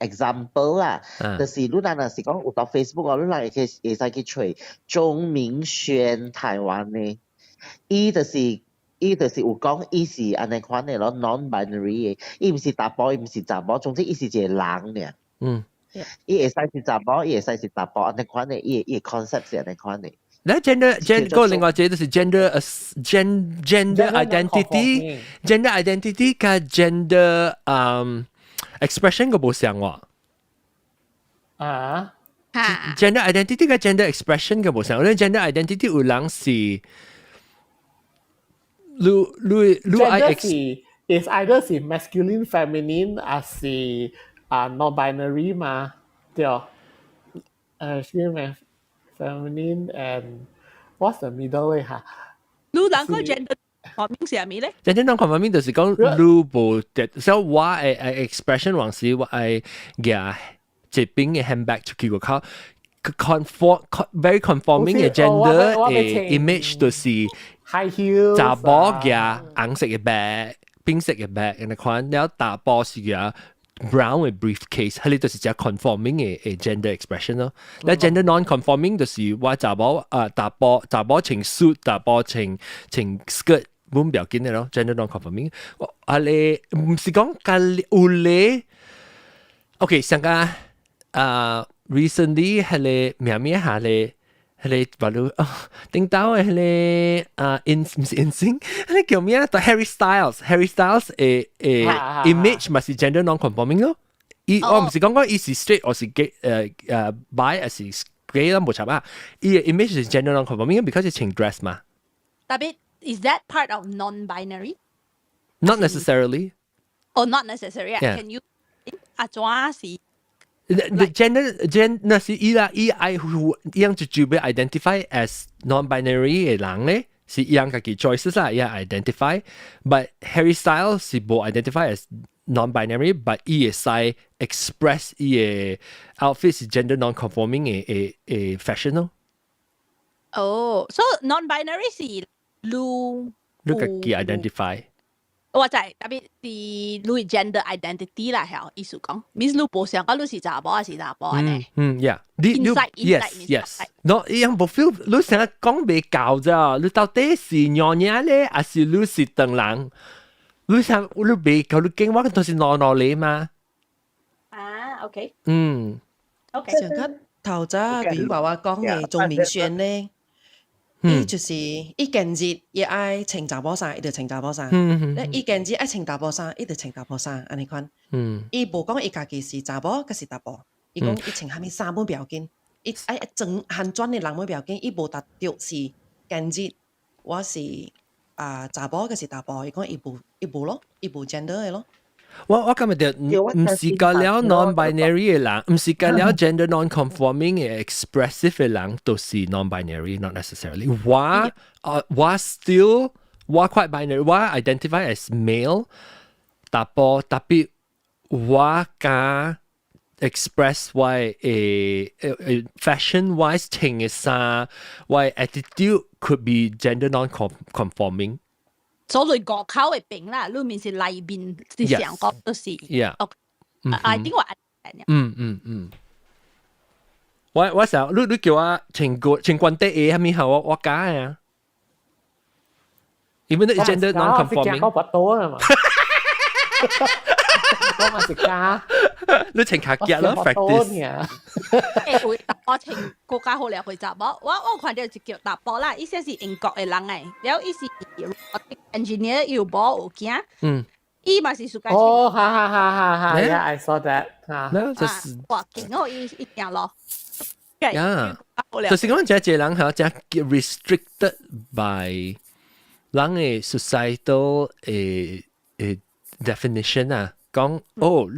example 啊，就是你若是講有到 Facebook 啊，你會使去找鐘明軒台灣嘅。伊就是有講伊是安尼款的咯 ，non-binary 嘅，伊唔是查甫，伊唔是查某，總之伊是一個人爾。伊會使是查某，伊會使是查甫，安尼款的，伊嘅 concept 是安尼款的。那 gender 個另外一個就是 gender identity 加 gender expression 個無相喎。gender identity 加 gender expression 個無相，因為 gender identity 有人是。is either 是 masculine feminine 還是non-binary 嘛？對，masculine feminine and what's the middle way 嚇？你兩個 gender 講明係咩咧 ？gender non-conforming 就是講你無所以我嘅 expression 還是我係嘅這邊嘅 handback 出去個靠。very conforming 嘅 gender 嘅 image 就是 high heels 查甫嘅紅色嘅 bag、冰色嘅 bag，然後看了大波是嘅 brown 嘅 briefcase，係呢就是只 conforming 嘅 gender expression 咯。那 gender non-conforming 就是話查甫大波穿 suit， 大波穿 skirt， 冇表見嘅咯。gender non-conforming， 你唔是講有咧 ？OK， 上個recently 係你咩下你係你話你聽到係你唔是 insing 係你叫咩啊？Harry Styles image 咪是 gender non-conforming 咯。我唔是講伊是 straight 我是 gay bi 還是 gay 啦冇錯啊。伊嘅 image 是 gender non-conforming because 係穿 dress 嘛。特別 is that part of non-binary? Not necessarily. Oh, not necessary. Yeah. Can you 是The gender 是伊樣就被 identify as non-binary 嘅人咧，是伊樣家己 choices 啦，伊樣 identify。But Harry Styles 是冇 identify as non-binary，but 伊會使 express 伊嘅 outfit 是 gender non-conforming 嘅 fashion 咯。So non-binary 是你家己 identify。我知，特別是你 gender identity 啦，係意思講 ，means 你無想講你是查某還是查甫安尼。Yeah， yes， no， 伊樣無 feel， 你成日講未夠咋，你到底是娘娘咧，還是你是長人？你想你未夠，你驚我都是攞你嘛？OK。OK。上個頭早比如話我講嘅鐘明軒咧。伊就是伊近日伊愛穿查某衫，伊就穿查某衫。伊近日愛穿查某衫，伊就穿查某衫，安尼款。伊無講伊家己是查某，還是查甫。伊講伊穿蝦米衫冇要緊，伊愛整hand轉嘅人冇要緊。伊無達到是近日我是查甫，還是查甫。伊講伊無咯，伊無 gender 嘅咯。我今日就唔是講了 non-binary 嘅人，唔是講了 gender non-conforming 嘅 expressive 嘅人，都是 non-binary，not necessarily。我 still 我 quite binary， 我 identify as male， 但係我加 express 我fashion wise 穿嘅衫，我 attitude could be gender non-conforming。所以外口嘅餅啦，裏面是內面是上角都是。Yeah。I think 我我想你叫我穿關啲嘢，係咪係我假啊？Even though it's gender non-conforming。我不多啊嘛。我嘛是假。你穿卡夾咯 ，practice。誒，會我穿國家好靚會雜波，我看到就叫雜波啦，意思是英國嘅人誒，然後意思 engineer 要波有驚。伊嘛是暑假。哦，哈 ，Yeah，I saw that。那就是。哇，勁我一樣咯。呀，就是講這人嚇，這 restricted by 人嘅 societal definition 啊，講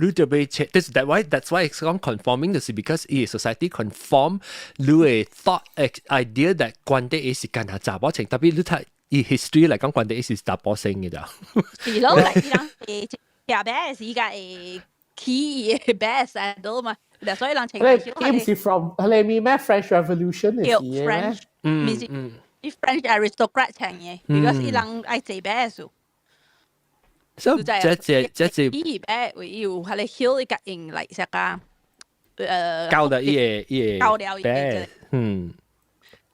你就被切，但是 that's why it's 講 conforming，就是 because 伊 society conform 你嘅 thought idea that 關啲嘢是間下雜波情，特別你睇以 history 嚟講，關啲嘢是雜波性嘅咋。係咯，嚟啲人廿best 而家key best 喺度嘛。所以人情緒係是 from 係咪咩 French Revolution 嘅事咧？啲 French aristocrat 情嘅，because 啲人愛做 best。所以這依邊會要係你 heal 一個人嚟食啊，教了嘢，教了嘢，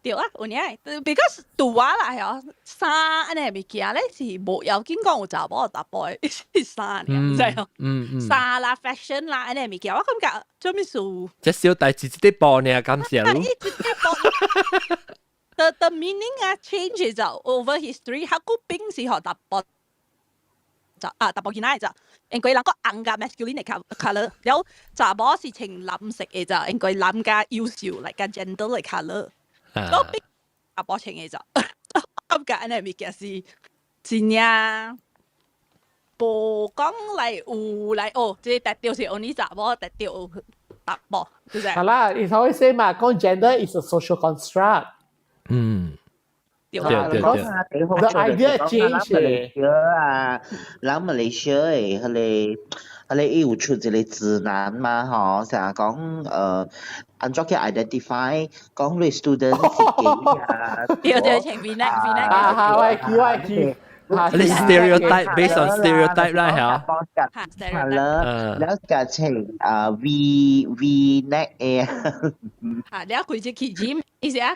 對啊，有嘢，because 讀話啦係衫呢物件咧是冇有見講有查某搭波係衫嘅，就係衫啦 fashion 啦呢物件，我感覺做咩事？這小弟自己啲播呢，感謝咯。The meaning 啊 change 就 over history，佢個兵是學搭波。搭波件就，因為人個硬嘅 masculine 嘅 colour， 有查某是穿藍色嘅就，因為藍嘅優秀嚟嘅 gender 嘅 colour， 嗰邊查某穿嘅就，咁嘅呢物件是真呀，無講嚟有嚟哦，即係特調是only查某特調搭波，就係。係啦，it's always say 嘛，講 gender is a social construct。對。The idea change 人馬來西亞誒，佢有出一個指南嘛，嗬，成日講按照佢 identify 講你 student 是 gay 啊，對，請 Vinac，你 stereotype based on stereotype 啦，係啦，แล้วก็請Vinac 嚇，แล้ว佢จะขี่จิ้ม意思啊，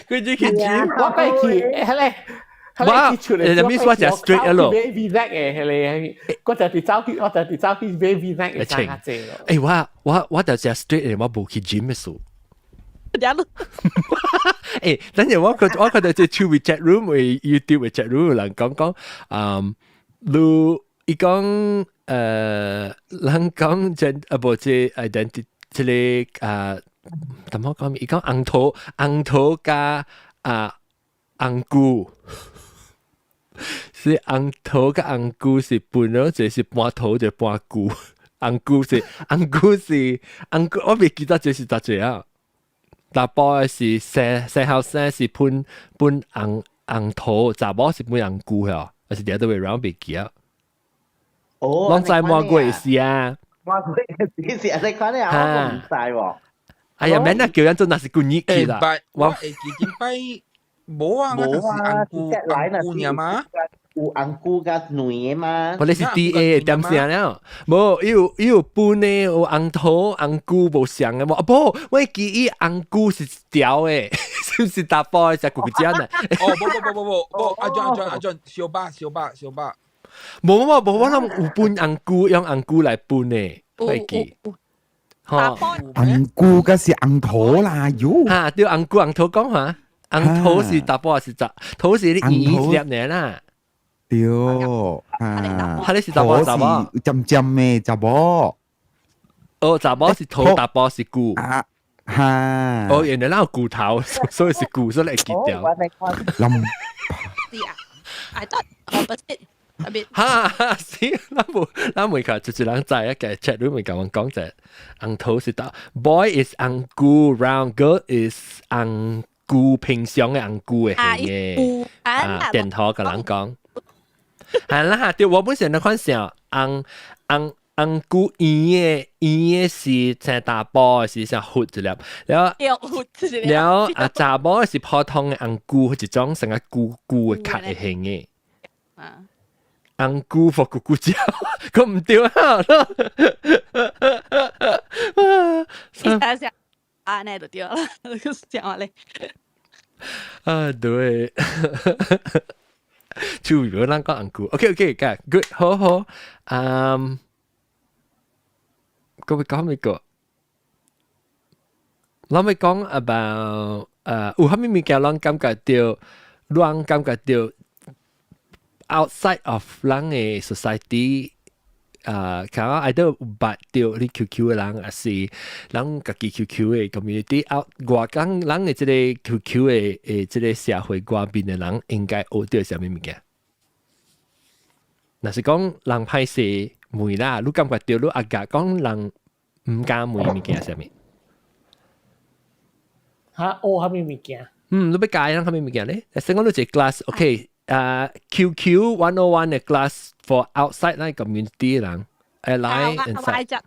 佢只騎จิ้ม，我ไปขี่係咧。哇！你 miss 我就 straight 咯。Vinac 嘅係你，我就走去 Vinac 嘅生下姐咯。我就只 straight 我冇騎 gym 嘅數。點咯？等陣我覺得即係 chat room 嘅 YouTube 嘅 chat room 人講，伊講人講即無即 identity 即係點樣講？伊講紅頭加紅菇。是紅頭嘅紅菇是半咯，就是半頭就半菇。紅菇是，我未記得這是乜嘢啊？大波是細後生是半紅頭，查某是半紅菇啊，還是the other way round 未記啊？我知冇過事啊！冇過事，你講咧我唔知喎。哎呀，免得叫人做那是故意去啦。我記緊擺。冇啊，紅菇呀嘛，有紅菇加女嘅嘛。我哋是 DA 點聲了，冇有半呢，有紅頭紅菇冇上嘅冇，不，我記伊紅菇是條嘅，是不是大波只骨尖啊？冇，阿 John，小巴，冇，我諗有半紅菇，用紅菇嚟拌嘅，我記。紅菇嘅是紅頭啦，喲。啊，對紅菇紅頭講下。紅頭是大波還是雜？頭是啲葉嚟啦。對，你是大波雜波？尖嘅雜波。哦，雜波是頭，大波是菇。嚇！哦，原來那有骨頭，所以是菇，所以嚟結掉。冧。I thought opposite a bit。嚇！是，咱每個就是人在一個 chat room 咪講就紅頭是大 ，boy is 紅菇 ，round girl is 紅。菇平常嘅紅菇嘅係嘅，電台個人講係啦，對我本身都看上紅菇圓嘅是正大波是像核一粒，แล้ว雜波是普通嘅紅菇，一種成個菇嘅殼嘅形嘅，紅菇for 咕咕椒，佢唔對啊咯。你想想啊，那就對了，就是講話咧。啊，對。就如果咱講紅菇 ，OK， good， 好。各位講咩個？我咪講 about 有蝦米物件咱感覺到 outside of 咱嘅 society 看下 either 有捌到你 QQ 嘅人，還是咱家己 QQ 嘅 community out 外講咱嘅即個 QQ 嘅即個社會外邊嘅人應該學到啥物物件？若是講人歹勢問啦，你感覺到你阿甲講人唔敢問物件啥物？嚇，蝦米物件？你要教人蝦米物件咧？先講你一個 class，OK，QQ 101嘅 class for outside 那 community 嘅人，來 inside， 嚇，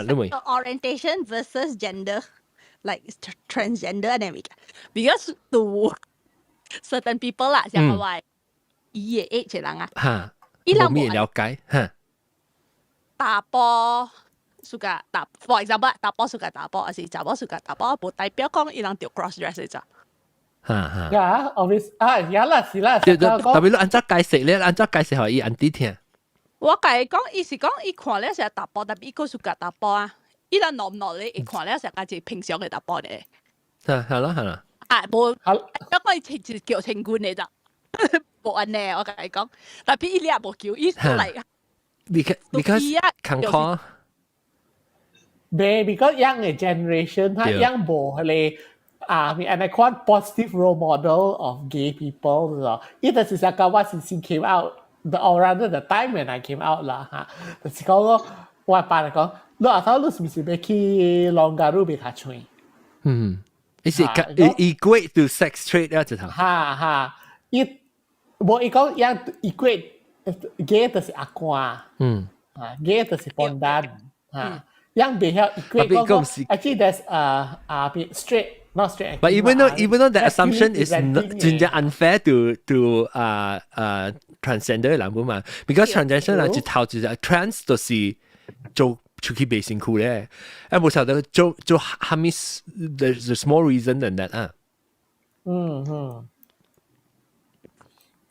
你問 orientation versus gender like transgender and everything because to certain people 啦，像話伊嘅 age 嘅人啊，嚇，冇咩了解嚇。打波 suka 打 ，for example 打波 suka 打波，還是查某 suka 打波，無代表講伊人着 cross dress 嘅咋。呀 ，obvious 呀啦，是啦，特別你按照解釋咧，按照解釋互伊按啲聽。我甲伊講，伊是講伊看了成日打波，但係伊個 suka 打波啊，伊人攞唔攞咧？伊看了成日就平常嘅打波咧。係咯。啊，無，因為就叫清官嚟咋，無安尼，我甲伊講，但係伊咧無叫，伊嚟。Because 坎坷。because young generation 他 young 無咧and I quite positive role model of gay people 咯。伊就是想講我先 came out or rather the time when I came out 啦嚇，就是講我爸嚟講，你後頭你是唔是要去朗加魯俾佢吹？Is it equate to sex trade 啊？直頭。伊無伊講 young equate gay 就是阿官，gay 就是 pondan young 比較 equate 講 actually there's straight。Not straight. But even though the assumption is 真正 unfair to transgender 人本嘛 ，because transgender 人一頭就是 trans 就是做出去背身軀咧，冇曉得做蝦米 there's more reason than that 啊。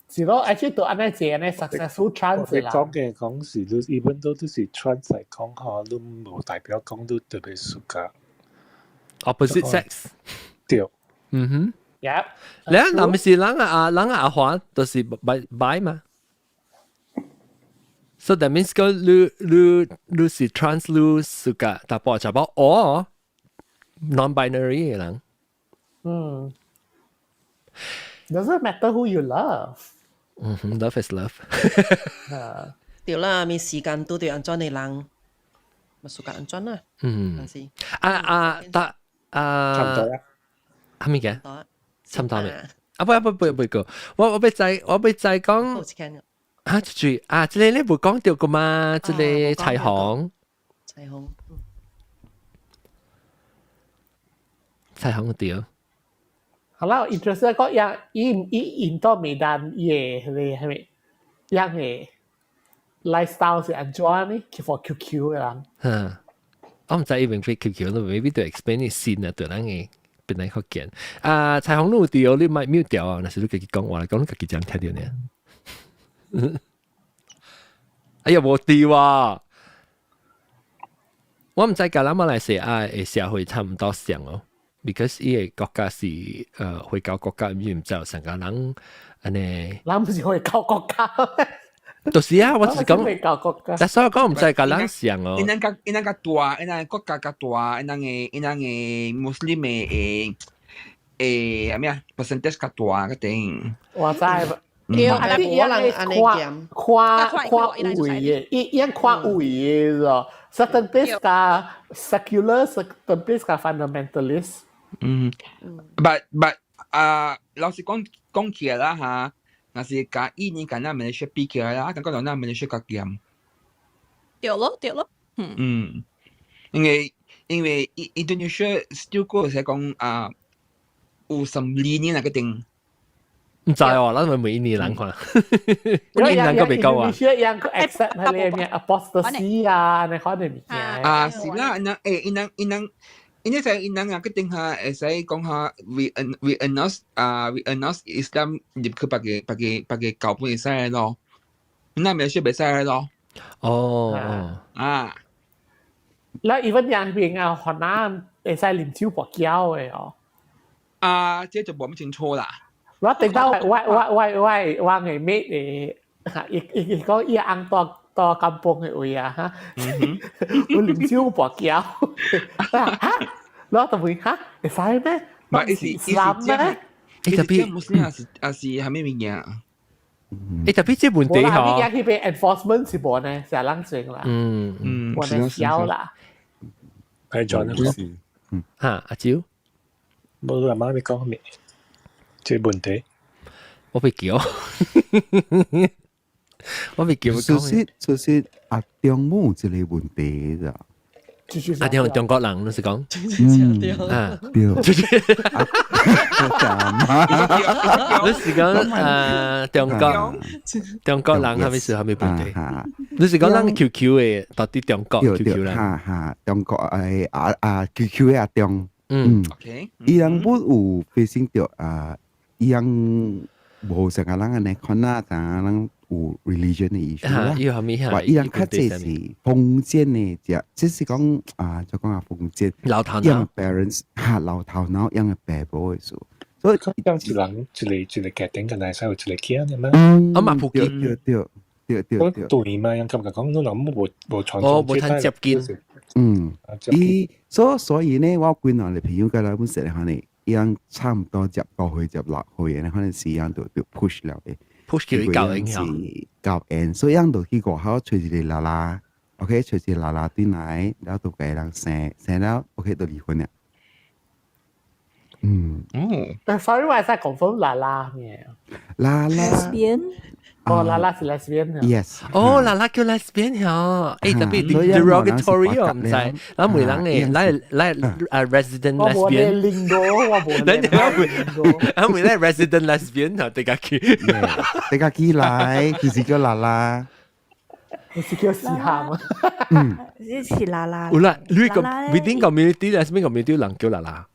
是咯 ，actually 都安尼做安尼 successful trans 啦。講嘅講是都 even though 都是 trans 嚟講嚇，都冇代表講都特別熟噶。opposite sex 對，Yep， 咧，嗱咪是人阿華都是bi嘛 ，so that means 個你是 trans 你suka 打波查波 or non-binary 嘅人，doesn't matter who you love， love is love， 對啦，咪時間都對安裝嘅人，咪 suka 安裝啦，但是差唔多啦。係咪嘅？差唔多未？不個，我被再講啊，注意啊，這裡你冇講到個嘛？這裡彩虹掉。好啦 ，interest 個樣伊多未單嘢係咪？樣嘅 lifestyle 是安怎呢 ？for QQ 嘅人。我唔知伊明飛 QQ 咯 ，maybe 對 explain 啲線啊，對咱嘅本來學見。彩虹路掉你咪 mute 掉啊，那時你自己講話嚟講，你自己講聽到呢。哎呀，冇掉啊！我唔知㗎，咱馬來西亞嘅社會差唔多像哦 ，because 伊個國家是回教國家，唔知有成個人安尼。咱唔是回教國家。就是啊，我就是講，但所以講唔知個人像哦。因個大，因個國家個大，因個穆斯林嘅咩啊 percentage 個大個定。我知。要係冇人安尼講，跨位嘅，伊跨位嘅咯。certain place 個 secular，certain place 個 fundamentalist。but 老實講起來啦嚇。那是甲伊年間那咪學比起來啦，感覺到那咪學較嚴。對咯。因為Indonesia still 個係講有12年那個定，唔知喎，咱咪每一年人看，每年人個未夠啊。你需要個 accept 係你咩 apostasy 啊，你可能唔驚。是啦，因為在因人啊，決定下會使講下 we announce Islam 入去別個教本會使咯，那咪係袂使咯。哦，แล้วอีวันยังเพียงเอาหัวหน้าไอ้ใส่ลิมชิวปวดเกี้ยวเลยอ๋อ這就冇咁清楚啦。ว่าติดตั้งว่าไงไม่อีกก็อีอังต่อกำปงไอ้อุ้ยฮะมันลิมชิวปวดเกี้ยวฮะแล้วแต่มึงฮะไอ้ใส่ไหมมันอิสลามไหมไอ้พี่มุสลิม係係咩名嘢？特別這問題嗬，呢樣佢被 enforcement 是冇呢，是冷靜啦，冇呢笑啦。係再呢個嚇，阿蕉，冇阿媽咪講咩？這問題我被叫，我被叫。就是阿中冇一個問題咋。啊，中國人老實講，啊，對，老實講，中國人係咪是係咪本地？老實講，咱 QQ 嘅到底中國 QQ 啦，嚇，中國QQ 嘅阿中，伊人不有發生到伊人無成個人嘅可能人。有 religion 嘅 issue 啦，話伊人較濟是封建嘅，即是講就講下封建，老頭腦 parents 嚇老頭腦養嘅爸爸嘅數，所以當一人一個家庭嘅內使有一個囝嘅嘛，啊嘛普及，對，對嘛，人感覺講你諗冇傳哦，冇睇接見，所以呢，我幾年嚟朋友嘅啦，本時嚟講呢，伊人差唔多接5歲接6歲嘅，可能時間就 push 了嘅。push 佢教影響，教人，所以樣到去過後，隨住你啦啦 ，OK，隨住啦啦轉來，然後到個人生了 ，OK 就離婚了。但所以話在講風啦啦咩？啦啦 lesbian， 哦啦啦是 lesbian，yes，哦啦啦叫 lesbian 嗬，特別 derogatory 喎，唔使，嗱每人嚟resident lesbian，每人 resident lesbian 嗬，大家記來，就是叫啦啦，是叫時下嘛，是啦啦，有啦，你個 within community lesbian community 人叫啦啦，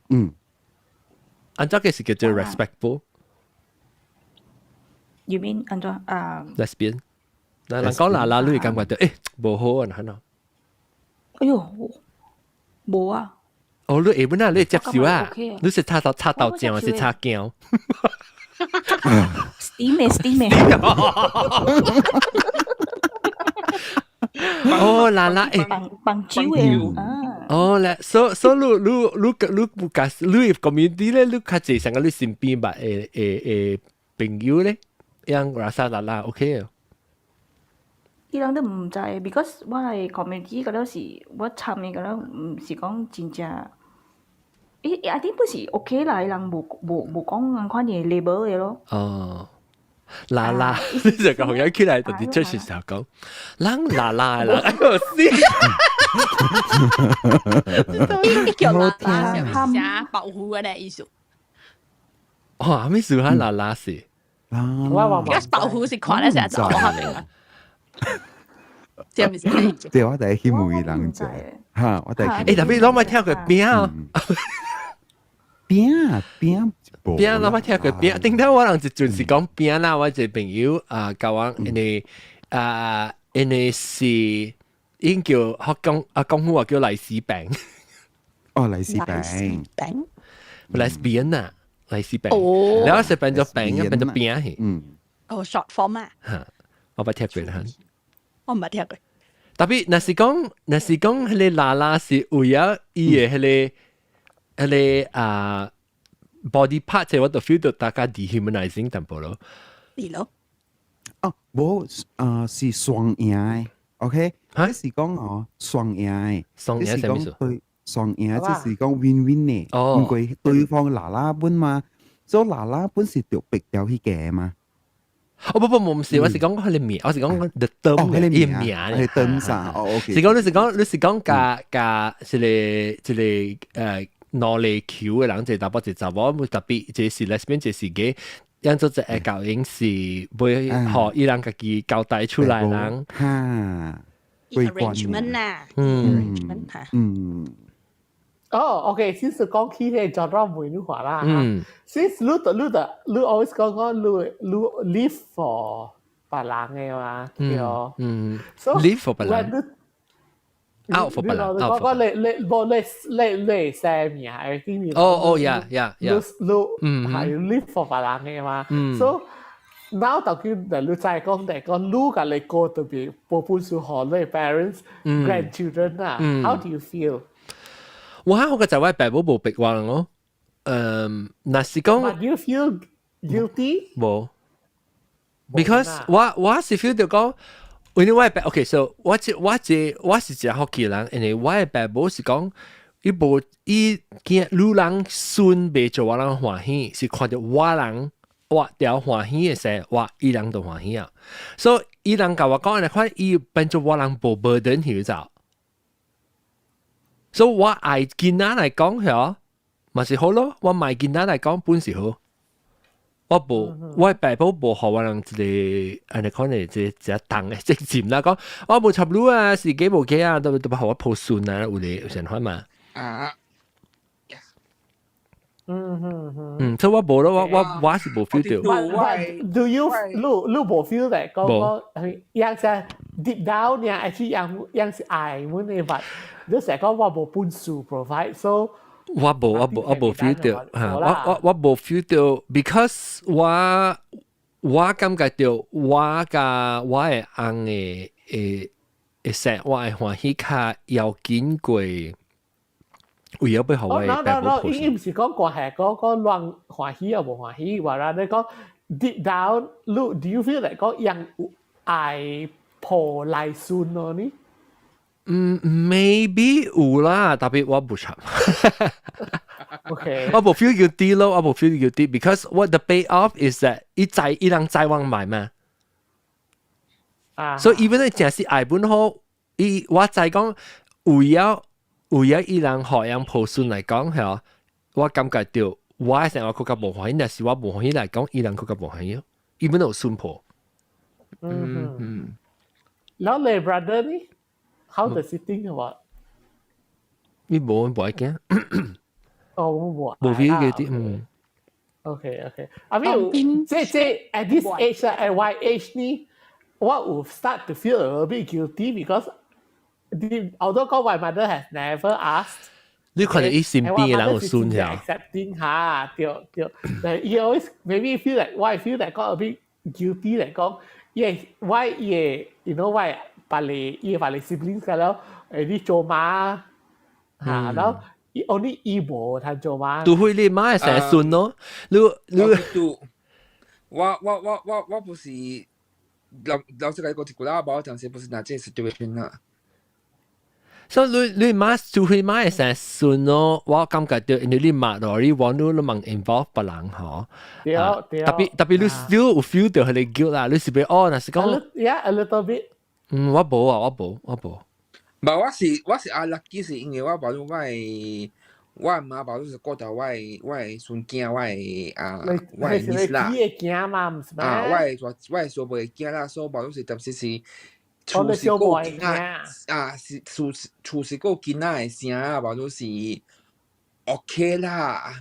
按照嘅是叫做 respectful。You mean 按照lesbian，嗱人講啦啦，你感覺到誒冇好啊，係咯？哎呦，冇啊！哦，你下本啊，你接受啊？你是插豆醬還是插姜？Steam。哦，啦啦誒，棒酒誒，哦咧，所你不假，你 community 咧，你較濟成個你身邊吧朋友咧。yang rasa lala OK 啊？呢兩都唔知 ，because 我係 community 嗰陣時，我參與嗰陣唔是講真正，I think 不是 OK 啦，人冇講款嘢 label 嘅咯。哦，啦啦，你就個朋友起來，就啲 church 時候講，人啦啦啦，哎呦呢叫啦啦，係咪寫保護嘅咧意思？哦，咩事啊？啦啦是。而家保護是看咧成日就係咪啊？知唔知？即係我第一去每人就嚇，我第一去。特別攞咪聽佢邊啊？邊，攞咪聽佢邊？點解我人就盡是講邊啦？我隻朋友交往因是應叫學講話叫利是餅。哦，利是餅。lesbian 啊。利是餅，然後食變咗餅，變咗餅係。哦 ，short form 啊。嚇，我冇聽過啦。我唔係聽過。特別那是講迄個啦啦是為咗伊嘅迄個body part，即係我都 feel 到大家 dehumanizing 淡薄咯。係咯。哦，冇是雙贏嘅 ，OK？即是講雙贏嘅，雙贏係咩意思？對。雙贏就是講 win-win 嘅，唔過對方啦啦本嘛，所以啦啦本是條逼掉去嘅嘛。哦不，唔是，我是講佢哋名，我是講 the term 嘅名，係 term 啥？哦 ，OK。是講加一個攞嚟橋嘅人，就大波就雜波，特別就是 lesbian 就是嘅。樣做一個教應是會學伊人家己交代出來人。哈，arrangement 啊，arrangement 嚇。OK，先是講起嘅 genre 唔會你話啦。Since 你 always 講你 live for 別人嘅嘛，對。So live for 別人。out for 別人。你寫咩啊？你live for 別人嘅嘛。So now 當佢你再講你個你 go to be 本書學你 parents grandchildren 啊 ，how do you feel？我個就係爸母冇逼我咯。那是講。But do you feel guilty？冇 ，because 我是 feel 到講，因為我係爸 ，OK，so 我是一個福建人，因為我係爸母是講，伊見路人孫未做我人歡喜，是看到我人我條歡喜嘅時，我伊人都歡喜啊。所以伊人甲我講，你看伊變做我人無 burden 去走。所以我愛囡仔嚟講係，咪是好咯。我賣囡仔嚟講本是好。我爸母無學我人一個，你講你一當嘅直接啦講，我無插路啊，是幾無幾啊，都學我抱孫啊，有成款嘛。所以我無咯，我是無 feel 到。Do you 你無 feel 咧？講樣是 deep down 呢，係樣是愛滿嘅物。你成日講我無本事 provide，so 我無 feel 到，我無 feel 到 ，because 我感覺到我嘅翁嘅實我係歡喜較要緊過，為咗俾學我嘅爸母。伊唔是講過係講亂歡喜又無歡喜，或者你講 deep down，do you feel like 講樣愛抱來孫咯呢？Maybe 有啦，特別我唔插。Okay. 我冇 feel guilty 咯，我冇 feel guilty because what the pay off is that 伊人在往買嘛。所以 even 你淨係愛本好，我就係講為咗伊人學樣抱孫嚟講係，我感覺到我成日佢較無歡喜，但是我無歡喜嚟講，伊人佢較無歡喜，even 有孫抱。แล้ว你 brother นี่ how does he think about？ 你冇驚？冇 feel guilty。Okay. I mean， 即 at this age at my age 呢，我會 start to feel a little bit guilty because although my mother has never asked。你看到伊身邊嘅人有孫呀？accepting 下，對。But he always maybe feel like why I feel like got a bit guilty 嚟講，因為 why you know why 把你siblings 㗎咯，啲做媽嚇，然後 only 伊無通做媽。都會你媽係成日孫咯，你我不是老實講個題啦，我當時不是拿這 situation 啦。所以你媽做佢媽係成日孫咯，我感覺到你媽咯，你揾到你問 involve 別人嗬。對。特別你 still 有 feel 到佢哋 guilt 啦，你是俾那是講。Yeah, a little bit。我冇啊，我冇。唔，我是阿 lucky 是因為我把我媽把是覺得我係孫囝，我係 miss 啦。你係囝嘛，唔係咩？我係小妹囝啦，所以把是特別是。處事個囡是處事個囡仔嘅聲啊，話都是 OK 啦。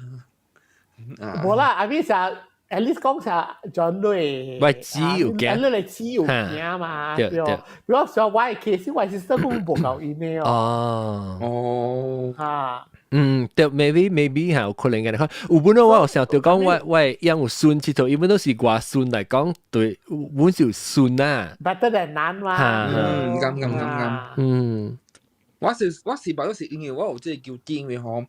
冇啦，阿邊就 at least 講就將你喂只要驚，你只要驚嘛，對。如果上我嘅 case，我係真係冇夠意呢。嚇。對 maybe 係有可能嘅。你看，有本來我有想到講，喂，因有孫之後，一般都是外孫嚟講，對，本是有孫啊。Better than none 嘛。啱。我是把都是因為我有這個叫經嘅嗬。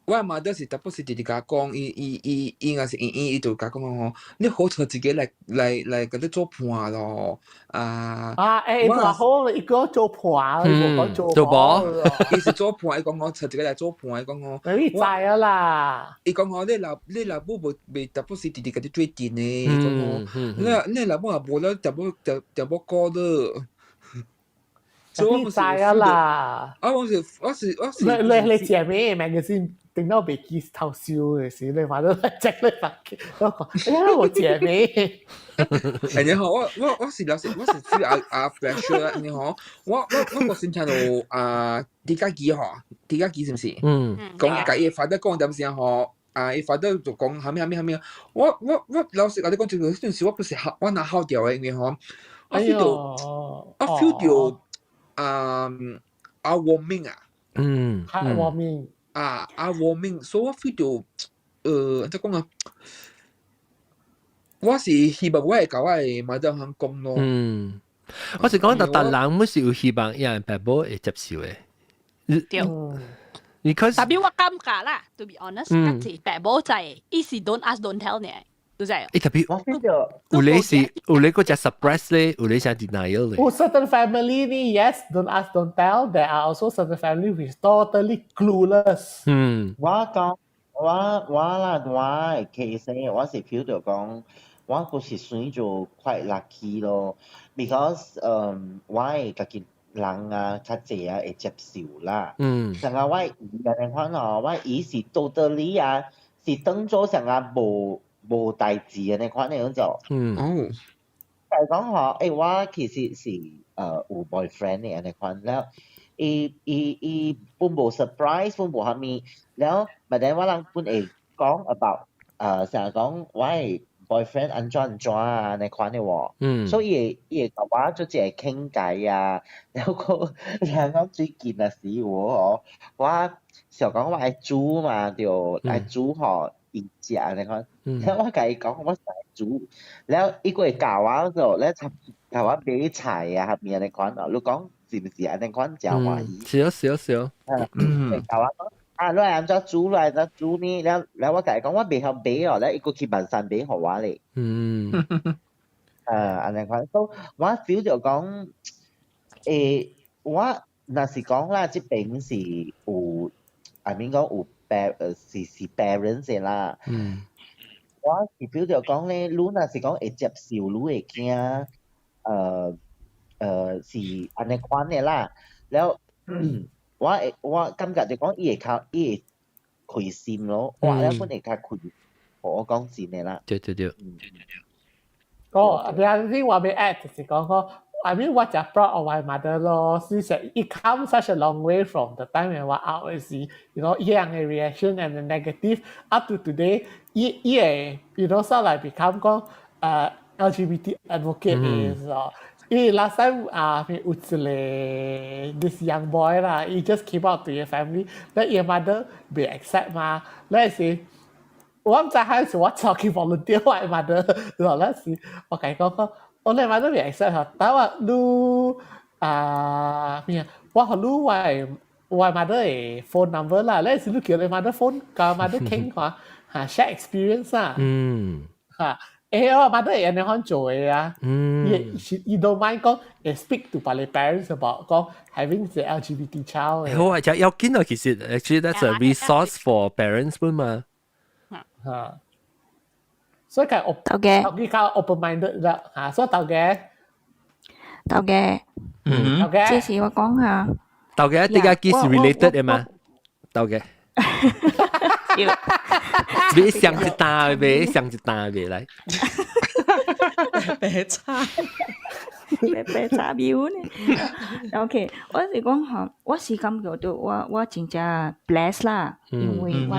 我阿媽都是特別是直直甲講，伊應該是伊就甲講吼，你好彩自己嚟嗰啲做伴咯，你話好，你講做伴，你冇講做伴。伊是做伴，伊講我自己嚟做伴，伊講我。你知啊啦。伊講我你老母未特別是直直甲啲最近嘅，伊講我，你老母也無咧特別高咯。你知啊啦。你姐妹名嘅先，頂到被記偷笑嘅時，你話都即你發嘅，我講，哎呀，我姐妹。然後我是 feel 啊 pressure 啦，然後我個先聽到啲家己是唔是？講家己發得講點先嗬？伊發得就講下面，我老實講，你講這個陣時我不是我拿好掉嘅，因為嗬，我 feel 到warming 啊，warming warming，所以我 feel 到即講啊。我是希望我會甲我嘅媽媽行講咯。我是講到大人，我是有希望有人爸母會接受嘅。Because 特別我感覺啦 ，to be honest，嗰時爸母就係意思 don't ask don't tell 呢，都係。特別有你嗰隻 surprise 咧，有你想 denial 咧。certain family 呢 yes don't ask don't tell， there are also certain family which totally clueless。我講。我啦，我其實我是 feel 到講，我嗰時算做 quite lucky 咯 ，because 我係家己人啊，較濟啊會接受啦。成個我姨嘅款哦，我姨是 totally 啊，是當做成個無代志嘅款嚟做。但係講嗬，我其實是有 boyfriend 嘅款แล้ว伊本無 surprise 本無蝦米，แล้วบัดนั้นว่าเรา本會講 about 成日講我係 boyfriend 安怎啊ใน款嘅喎，所以伊會我做只係傾偈啊，แล้วก็然後最近嘅時我想講我係煮嘛，就係煮嗬伊食ใน款，แล้ว我甲伊講我係煮，แล้ว伊個會教我就แล้ว教我買菜啊蝦米ใน款哦，你講。是不是啊？你講講話少。教我講你係安怎煮呢？แล้ว我甲伊講我未曉買哦，แล้ว伊個去問山買互我咧。安尼款，所以我 feel 就講，我若是講啦，即邊是有，I mean 講有是 parents 嘅啦。我是 feel 就講咧，你若是講會接受，你會驚是安尼款嘅啦，แล้ว我感覺就講伊會開心咯，แล้ว本會較開，我講真嘅啦。對。個你啱先話俾 add 就是講個 I mean what I proud of my mother 咯，是說 it comes such a long way from the time when 我 out 嘅時 ，you know 一樣嘅 reaction and the negative up to today，伊會 you know so like become 講LGBT advocate is last time 有一個 this young boy 啦 he just came out to your family แล้ว your mother 被 accept 嘛แล้ว時我唔知係時我走去 volunteer 我 mother แล้ว時我講我 mother 被 accept 但話你咩我學你我 mother 嘅 phone number 啦แล้ว時你叫你 mother phone กับ mother 傾話share experience 啊我 mother 係咁樣做嘅啊，you don't mind 講speak to 別啲 parents about 講 having the LGBT child 好啊，有見到其實 actually that's a resource for parents 本嘛，所以佢open minded 啦，所以豆嘅，即是我講下，豆嘅啲家機是 related 嘅嘛，豆嘅。別想一打嚟，白叉表呢 ？OK， 我是講嚇，我是感覺到我真正 bless 啦，因為我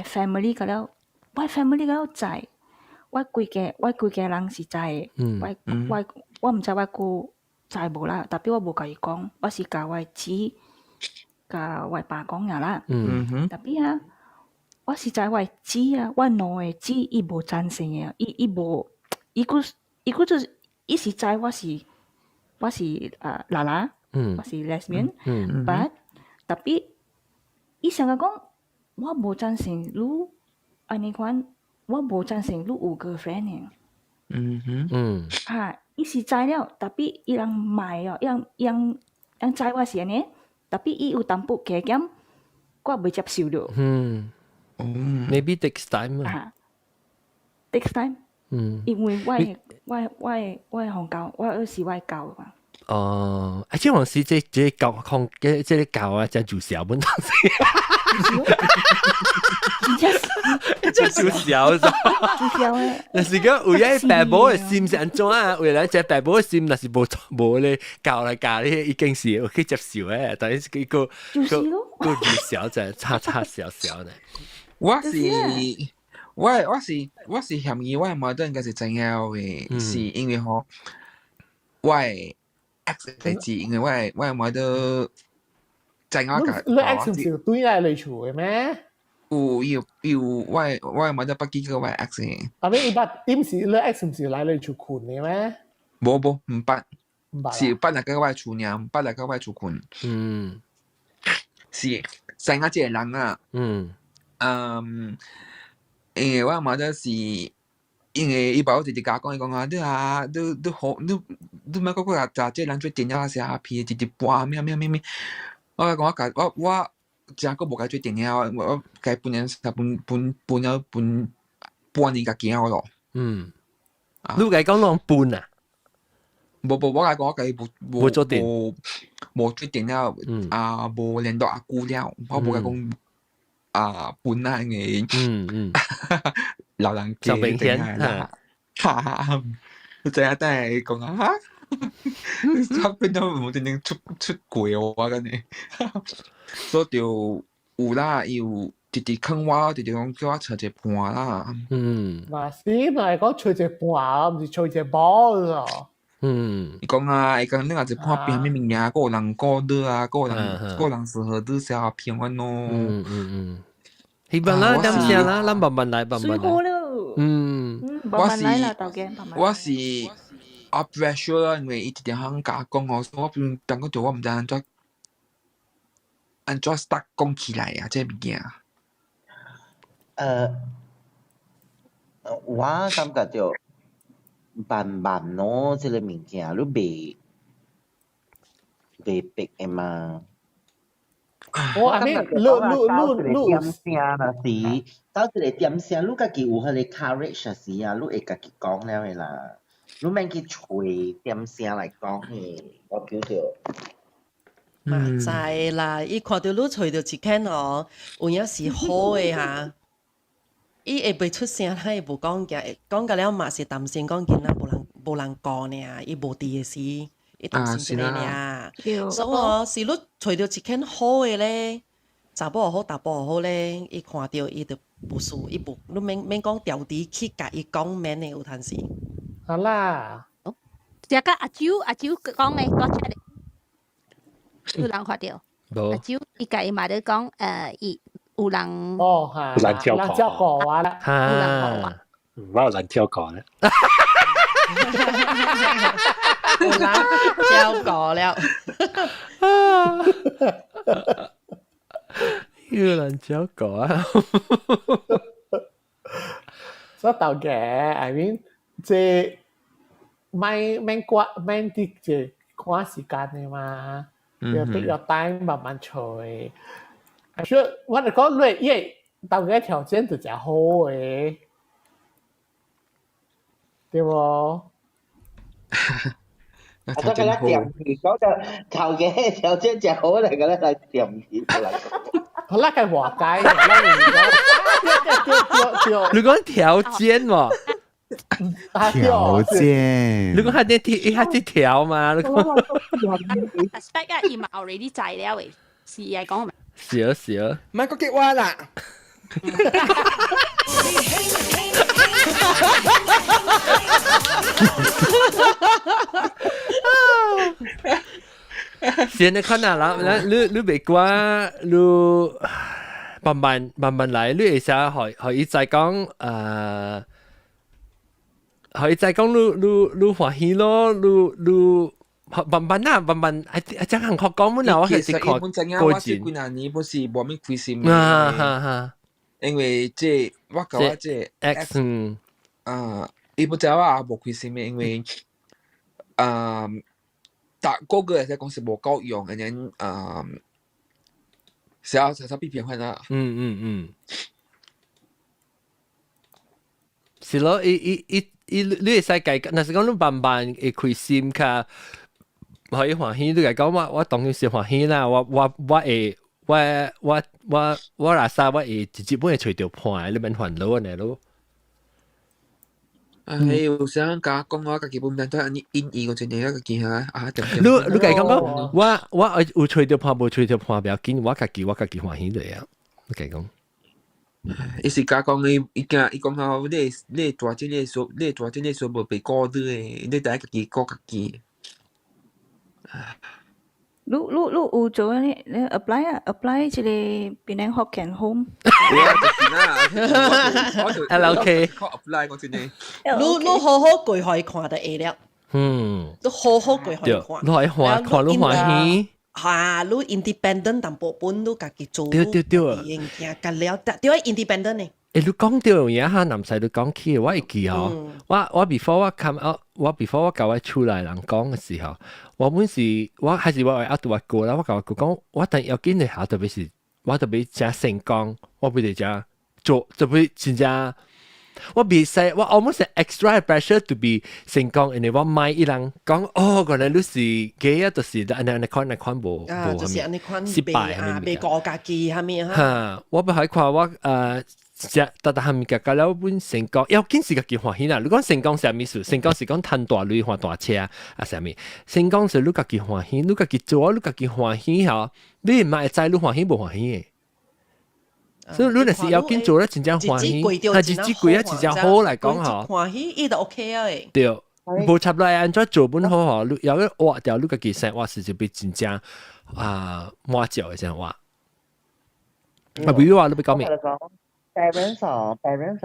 family 嗰度，我 family 嗰度在，我規個人是在，我唔知我姑在無啦，特別我冇甲伊講，我是甲我姊。甲我爸講呀啦，特別啊，我是在我姊啊，我兩個姊伊無贊成嘅，伊無，伊就是伊是在我是娜娜，我是 lesbian，but 特別伊成日講我無贊成你安尼款，我無贊成你有 girlfriend 嘅，伊是在了，特別伊人賣哦，伊人在我是安尼。tapi 伊有淡薄加減，我未接受到。Maybe takes time takes time。因為我係紅教，我是外教嘛。哦，即往時即教控嘅即係教啊，即係做小本東西，即係做小咗。做小誒。但是講有一爸母嘅心是安怎啊？為了只爸母嘅心，若是無咧教嚟教咧，已經是可以接受誒。但係一個做小就差少少咧。我是嫌疑我冇得應該是真有嘅，是因為嗬，我 X 代志，因為我冇得真我個。你 X 唔是對嚟嚟處嘅咩？有，我冇得不記個我 X 嘅。啊，你點是你 X 唔是嚟嚟處困嘅咩？冇，唔捌，是捌嚟個我處呢，唔捌嚟個我處困。是真我這個人啊。因為我冇得是，因為伊爸我直接甲講，伊講啊，你啊，你好，你咪嗰個就即係人做電腦寫下片，直接播咩，我講我真個無解做電腦，我解半年半年甲驚咯。你解講啷半啊？無，我解講我解無做電，無做電腦啊，無聯絡阿姑了，我無解講。本啊嘅，老人家明天啦，真係都係講啊，邊度冇真正出軌我緊呢，所以就有啦，要直直坑我，直直講叫我找一伴啦。嘛是，咪講找一伴，唔是找一寶咯。伊講啊，伊講你若一伴變咩物件，個人過得啊，個人適合啲小片安咯。希望啦，感謝啦，咱慢慢來。水好了。慢慢來啦，豆嘅。我是 up pressure 啦，因為伊直直響甲講我，我邊等個做我唔知安怎 start 講起來啊，即係物件。我感覺就慢咯，即個物件，你未逼嘅嘛。我阿妹，你點聲啦是，到一個點聲，你家己有迄個 courage 時啊，你會家己講了嘅啦，你免去找點聲來講嘅，我叫做。嘛知啦，伊看到你找到一間哦，有影是好嘅嚇。伊會袂出聲，伊無講嘅，講個了嘛是擔心講囡仔無人教呢，伊無佇嘅事，伊擔心這個呢。所以哦，是你找到一間好嘅咧，查某好，查甫好咧，伊看到伊就無事，伊無，你免講調底去甲伊講免嘅有陣時。好啦，只個阿舅講嘅，我出嚟，有人看到。阿舅伊甲伊嘛咧講，伊。有人哦，係藍跳過話啦，有人講話，我有藍跳過咧，有藍跳過了，有藍跳過啊，所以豆嘅，I mean 即免啲即花時間嘅嘛，要俾個 time 慢慢吹。所以我哋講你，因為豆嘅條件就真好嘅，對喎。我覺得點皮講就豆嘅條件真好嚟嘅咧，係點皮嚟。好啦，係和解嘅，你講條件喎？條件。你講係啲條嘛？你講。Aspect 啊，伊嘛 already 知了嘅，是係講。是啊，唔係個激話啦。先你看下啦，你別講，你慢慢來，你會使可以再講可以再講你歡喜咯，你。慢慢，真係學講乜啊？我係識學過節。我幾年不是冇咩開心嘅，因為即我講我即 X 伊不知我冇開心嘅，因為但個個嚟講是冇夠用，然後少被騙翻啦。是咯，你會使改，但是講你慢慢會開心卡。可以歡喜，你嚟講我當然是歡喜啦，我會我拉薩我會直接幫你除掉盤，你免煩惱呢咯。有時講我家己本身都係因意嗰陣嘢個見下你嚟講我有除掉盤冇除掉盤，不要緊，我家己歡喜嚟啊，你嚟講。伊是甲講伊講下你大隻你所無被過的誒，你第一家己過家己。你有做你 apply 這個 Penang Hokkien Home。LK。apply 我真係。你好好規劃看就會了。你好好規劃看。你可以看你歡喜。你 independent 淡薄本你家己做。對。應驚干了，對 independent 呢。你講到嘢哈，男仔你講起，我會記哦。我 before 我 come out， before 我教我出來人講嘅時候，我還是我會out 我過啦。我教我講，我等要緊嘅下，特別是我特別正成功，我俾你正做，特別真正我比賽，我 almost extra pressure to be 成功，因為我買一人講原來你是嘅，就是安款無就是安款失敗啊，未過家己係咪哈？我不係看我但係咪個了本成功，要緊是個幾歡喜啦。你講成功係咩事？成功是講賺大鐳換大車啊，係咪？成功是你個幾歡喜，你個幾做，你個幾歡喜嚇，你唔係在你歡喜無歡喜嘅。所以你係要緊做咧，真正歡喜，係自己貴啊，真正好嚟講嚇。歡喜伊就 OK 啊誒。對，無插來按照做本好嚇，有個畫掉你個幾生活是就被真正抹掉嘅生活。比如話你俾講咩？parents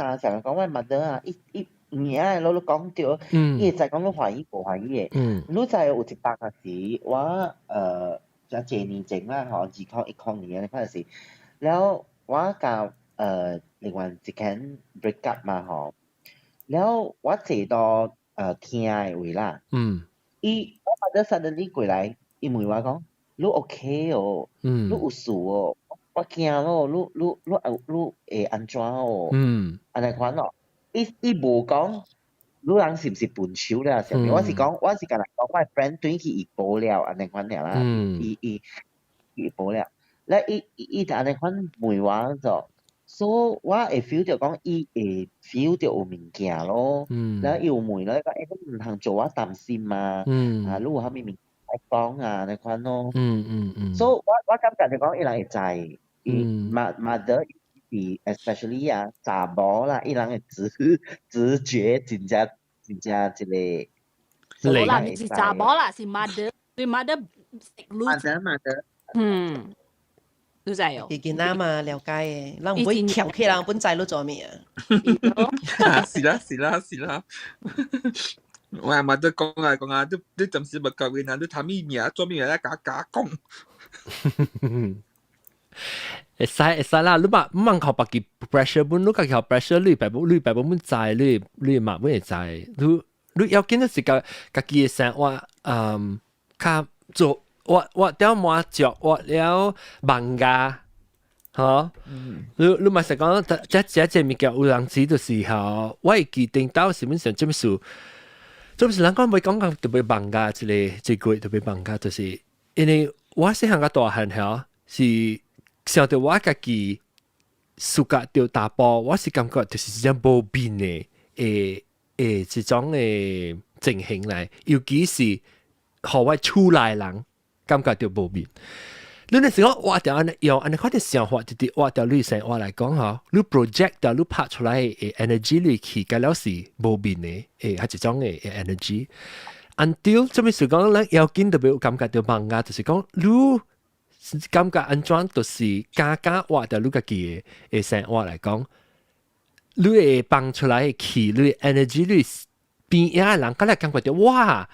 啊，成日講喂 mother 啊，唔係你講掉，伊就係講你歡喜無歡喜嘅。你就係有一百個時，我就幾年前啦，嗬，2012年嗰陣時，แล้ว我教另外一間 break up 嘛，嗬，แล้ว我坐到聽嘅位啦，我 mother suddenly 過來，伊問我講，你 OK 哦，你有事哦。我驚咯，你會安怎哦？安尼款咯，伊無講，你人是毋是笨手咧？上面我是甲人講，我我 friend 對佢伊報了，安尼款了啦，伊報了，咧伊就安尼款問我咗，所以我會 feel 到講，伊會 feel 到有物件咯，咧伊有問咧講，你唔通做我擔心嘛？你有啥物物講啊？安尼款咯，所以我感覺就講，伊人會知。mother especially 啊，查某啦，伊人嘅直覺真正一個。冇啦，唔是查某啦，是 mother， 對 mother 你知哦？佢見啱嘛，了解嘅，人唔會跳起人本仔都做咩啊？是啦。我阿媽都講啊，你暫時唔夠嘅，你睇咩嘢做咩嘢假講。會使啦，你唔靠別個 pressure 本，你靠 pressure 你白本本在，你嘛本會在，你要緊係個家己嘅生活，較做我掉麻雀，我了網家，嚇，你咪成講，這物件有人知的時候，我會記定到基本上這麼數，人講會講特別網家，這個特別網家，就是因為我細漢個大漢嚇是。想到我家己暑假掉打波，我是感覺就是一種無變嘅一種嘅情形嚟，尤其是何謂出來人感覺到無變。你那時候畫掉安尼用安尼款嘅想法，直接畫掉你生活嚟講嚇，你 project 掉你拍出來嘅 energy 你去嘅了是無變嘅係一種嘅 energy。until 做咩事講咧，要緊特別感覺到忙啊，就是講你。感覺安怎就是家話掉你家己嘅生活嚟講，你會放出來嘅氣，你 energy 你邊呀人家嚟感覺到哇，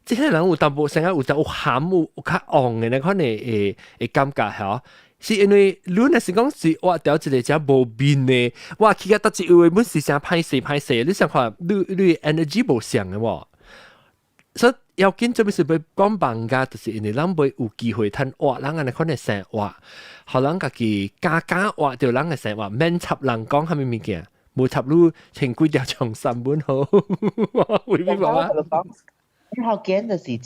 即係人有淡薄成日有就喊有較昂嘅那款嘅感覺嚇，是因為你那時講是哇掉一個只無變嘅，哇佢個得一位本是想歹勢，你想看你 energy 無相嘅喎。所以要緊做咩事要講放假，就是因為人會有機會睇活人嘅款嘅生活，互人家己家活到人嘅生活，免插人講蝦米物件，無插你前幾條長三本好，會唔會話？你學緊就是一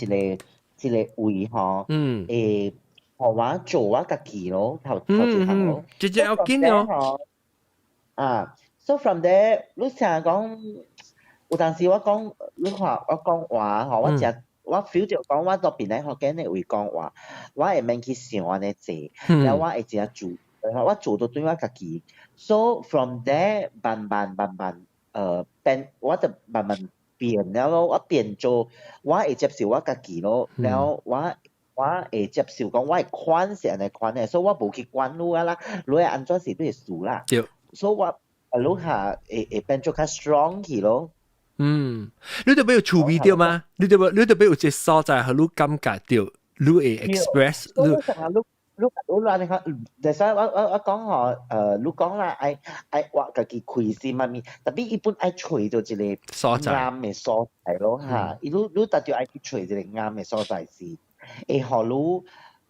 一個位吼，會互我做我家己咯，頭一項咯。直接要緊哦。So from there，你成日講，有陣時我講，你看我講話吼，我 feel 到講我到邊咧學緊你會講話，我會免去想安尼做，然後我會直接做，我做到對我家己。So from there，慢慢變，我就慢慢變了咯。我變做，我會接受我家己咯，然後我會接受講我係款是安尼款嘅，所以我無去管你啦，你係安怎是你嘅事啦。所以我你下會變做較 strong 去咯。你特別有處理掉嗎？你特別有一個所在和你感覺到，你會 express 你。你安尼講，就所以我講吼，你講啦，愛我家己開心嘛咪，特別伊本愛找到一個啱嘅所在咯嚇，你特別愛去找一個啱嘅所在是，會互你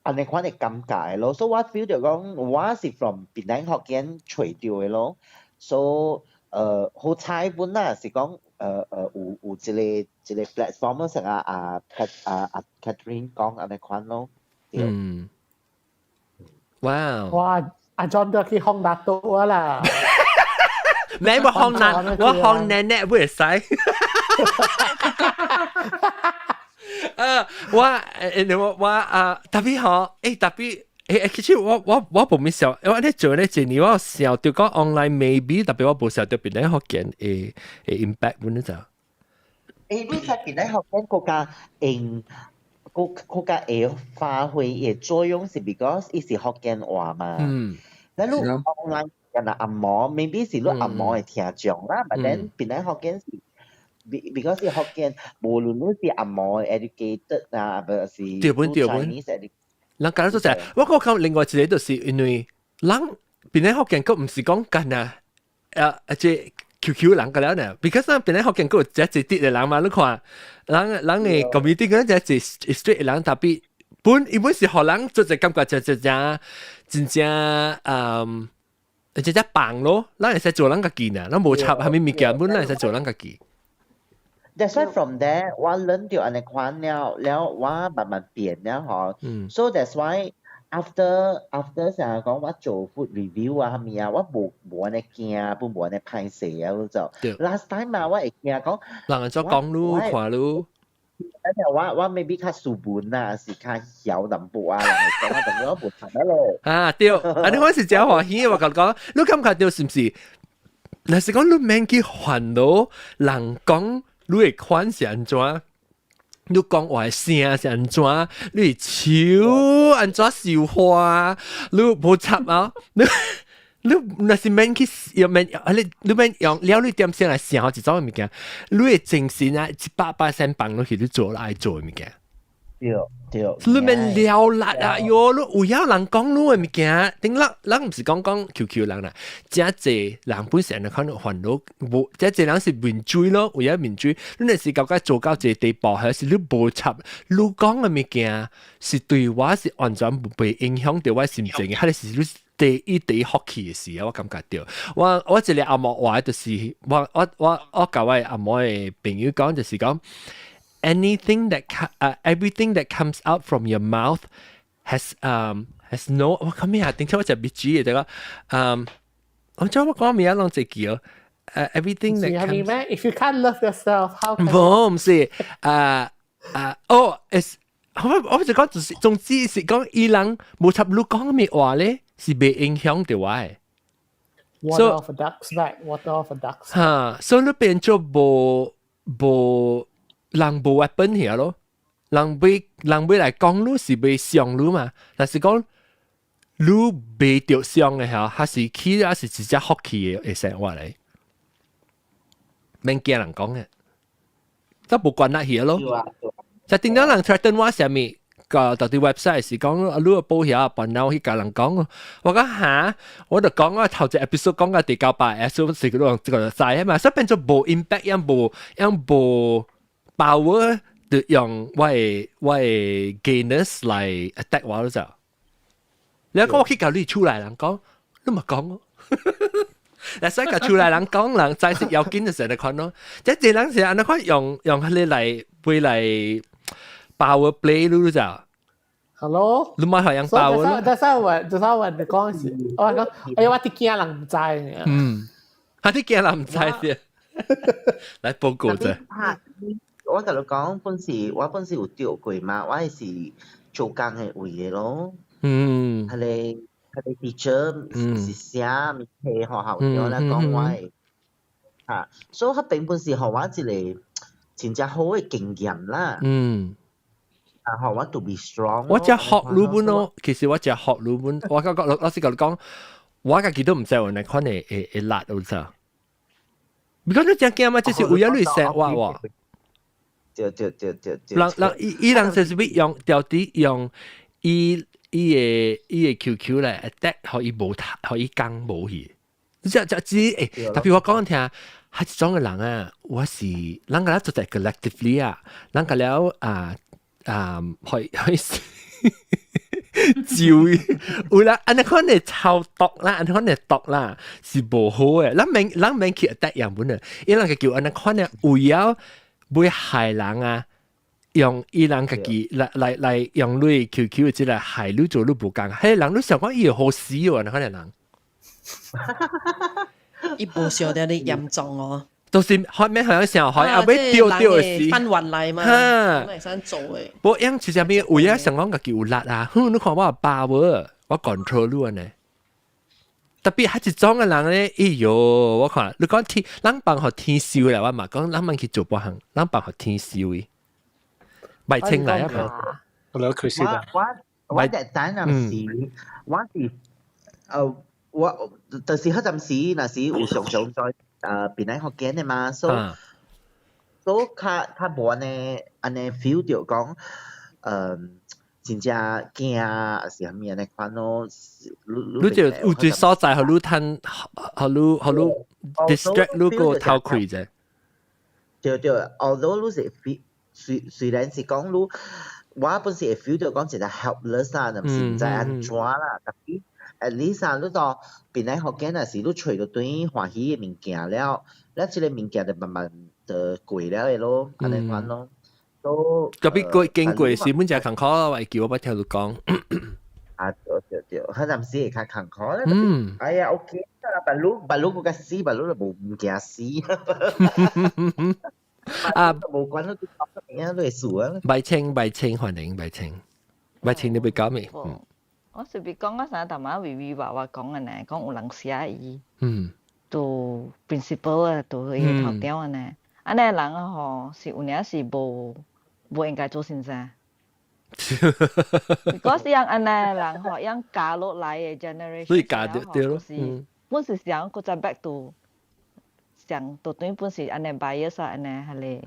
安尼款嘅感覺嘅咯。所以我 feel 到講，我是 from 邊間學見找到嘅咯。所以好彩本啦，是講有一個 platform 成Catherine 講安尼款咯。哇！阿 John 都去烘納到啦。你冇烘納，我烘奶奶會使。我特別好，特別其實我冇咩想，我咧做咧一年我想到講 online maybe， 特別我冇想到邊咧學見會 impact 本咧就。你睇邊咧學見國家國家會發揮嘅作用是 because 伊是福建話嘛。那你 online 人阿嬷 ，maybe 是你阿嬷會聽講啦，but then 邊咧福建是 because 是福建，無論你是阿嬷 educated 啊，或是 Chinese educated。人講咗就係，我講另外一個就是因為人邊咧福建佢唔是講緊即QQ 人個了呢 ，because 那邊咧福建佢有只啲嘅人嘛，你看人嘅 community 嗰只係 straight 人，特別伊本是學人做只感覺真正棒咯，人係使做人家己呢，人冇插下面物件，本人係使做人家己。That's why from there 我 learn 到安尼款了，我慢慢變了嗬。So that's why after 成日講我做 food review 啊，係咪啊？我冇安尼驚，本冇安尼歹勢啊，就 last time 啊，我會驚講，人就講路看路。我maybe 較書本啊，是較曉淡薄啊，人哋講我冇談得咯。對，安尼我是真歡喜，我講，你感覺到是唔是？若是講你免去煩惱，人講你嘅款是安怎？你講話聲是安怎？你手安怎繡花？你無插啊？你若是免去要免，你免用了你點先來想好一種物件，你嘅精神啊100%放落去你做愛做嘅物件。對，你免了力啊！喲，你有人講你嘅物件，頂人唔是講 QQ 人啦，真濟人本身可能煩惱，無真濟人是面追咯，有面追。你若是到做到一個地步，還是你無插，你講嘅物件是對我是完全唔被影響到我心情嘅，係是你。第一學期嘅時候，我感覺到，我一個阿嬷話就是我教我阿嬷嘅朋友講就是講 ，everything that comes out from your mouth has no 我講咩啊？點解我就別注意到我將我講咩啊？啷隻叫everything that comes if you can't love yourself how can 唔是我就講總之是講伊人冇插你講咩話咧。是被影響到我嘅。Water of a duck's back，water of a duck's。所以你變做無人無 weapon 嘅咯，人被來講你是被傷你嘛，但是講你被着傷嘅嚇，還是起還是直接學起嘅生活嚟，免驚人講嘅，都無關係嘅咯。就點解人 threaten 我上面？個到啲 website 是講你個保險啊，笨佬去教人講，我講嚇，我就講我頭隻 episode 講個第98 episode 是嗰個曬啊嘛，所以變咗冇 impact，冇 power 就用我嘅 gainers 嚟 attack 我就。你講我去教你出來人講，你咪講咯。嗱，所以教出來人講人再是有見就成日看咯，即係人成日你看用你嚟會嚟。power play รู้จัก Hello， 你咪係用 power 就係你講時，我講哎呀，我啲驚人唔知嘅。啲驚人唔知嘅，嚟報告啫。我同你講，我本時有釣過嘛，我係是做工嘅位嘅咯。係你 teacher 是寫咪喺學校咗啦，講我係所以佢並本是學我一個真正好嘅經驗啦。學我 to be strong。我只學日本咯，其實我只學日本，我個老師講講，我自己都唔知我哋可能會辣到咋。你講你只驚嘛？就是有一類石話喎。伊人就是必用到底用伊個 QQ 嚟 attack 可以冇可以講冇去。就知誒，特別我講聽，係一種嘅人啊，我是人個咧做在 collectively 啊，人個了可以照有啦，安尼可能超毒啦，安尼可能毒啦，是無好嘅。咱免去 attack 人本啊，伊人個叫安尼可能為了要害人啊，用伊人家己來用你 QQ 之類害你做你無講，係人你想講伊好死喎，安尼可能人。伊無想到你嚴重哦。就是開咩響時候開後尾掉嘅事，分運嚟嘛，咁嚟想做嘅。不過因其實邊有嘢想講個叫辣啊，你看我包喎，我 control luôn呢。特別係一種嘅人咧，哎呦，我看你講天，咱幫學天燒啦，我嘛講咱幫去做不行，咱幫學天燒嘅，咪清嚟啊嘛。我就知道。我就等陣時，我就是嗰陣時，那時有常常在邊喺學緊嘅嘛，所以佢無安尼 feel 到講，真正驚啊，是蝦米安尼款咯。你就有啲所在，互你趁，互你 distract 你個頭盔啫。對，although 你是雖然是講你，我本時會 feel 到講真係 helpless 啊，唔是唔知安怎啦，特別。at least 啊，你到邊嚟學緊嗰時，你除到對歡喜嘅物件了，你即個物件就慢慢就過了嘅咯，安尼款咯。都特別過經過時，本就係坎坷，為叫我不聽你講。對，嗰陣時係較坎坷咧。哎呀 ，OK 啦，白鹿嗰個死，白鹿就冇唔驚死。冇關都乜都係數啊。白青歡迎白青，你會講咩？我隨便講嗰陣，頭晚微話講嘅呢，講有人寫伊，做 principal 啊，做佢頭條啊呢，安尼人啊吼是有啲是無應該做先生。嗰時樣安尼人吼，樣加落來嘅 generation，所以加對咯。本時想佢就 back to 想到對本時安尼 bias 啊，安尼係咧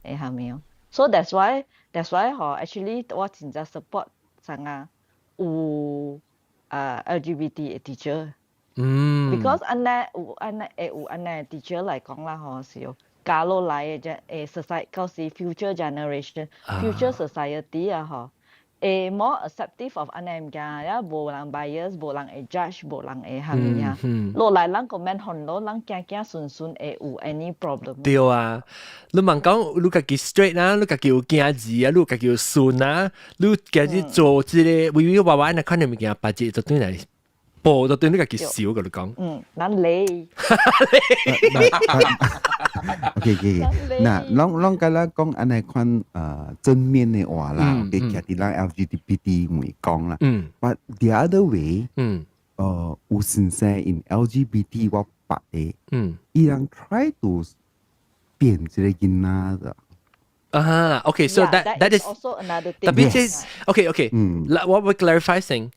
誒係咪啊 ？So that's why 吼 actually 我真正 support 上啊。有LGBT teacher，because 安尼 teacher 嚟講啦，嗬是有加落來嘅啫，society 嗰時 future generation、future society 啊，嗬，more acceptive of 安尼物件，也無人 bias，無人會 judge，無人會係咪啊？落來人講免煩惱，人行順會有 any problem。對啊，你問講你家己 straight 啊，你家己有驚字啊，你家己有順啊，你家己做即個微微娃娃那可能物件，把隻就對嚟播就對你家己笑嘅你講。咱累。OK，嗱，啷個啦講安尼款正面嘅話啦，俾其啲人 LGBT 會講啦。But the other way，有先生 in LGBT 我白嘅，伊人 try to 變一個囡仔嘅。Okay，so that is also another thing。特別係 OK，我會 clarify 先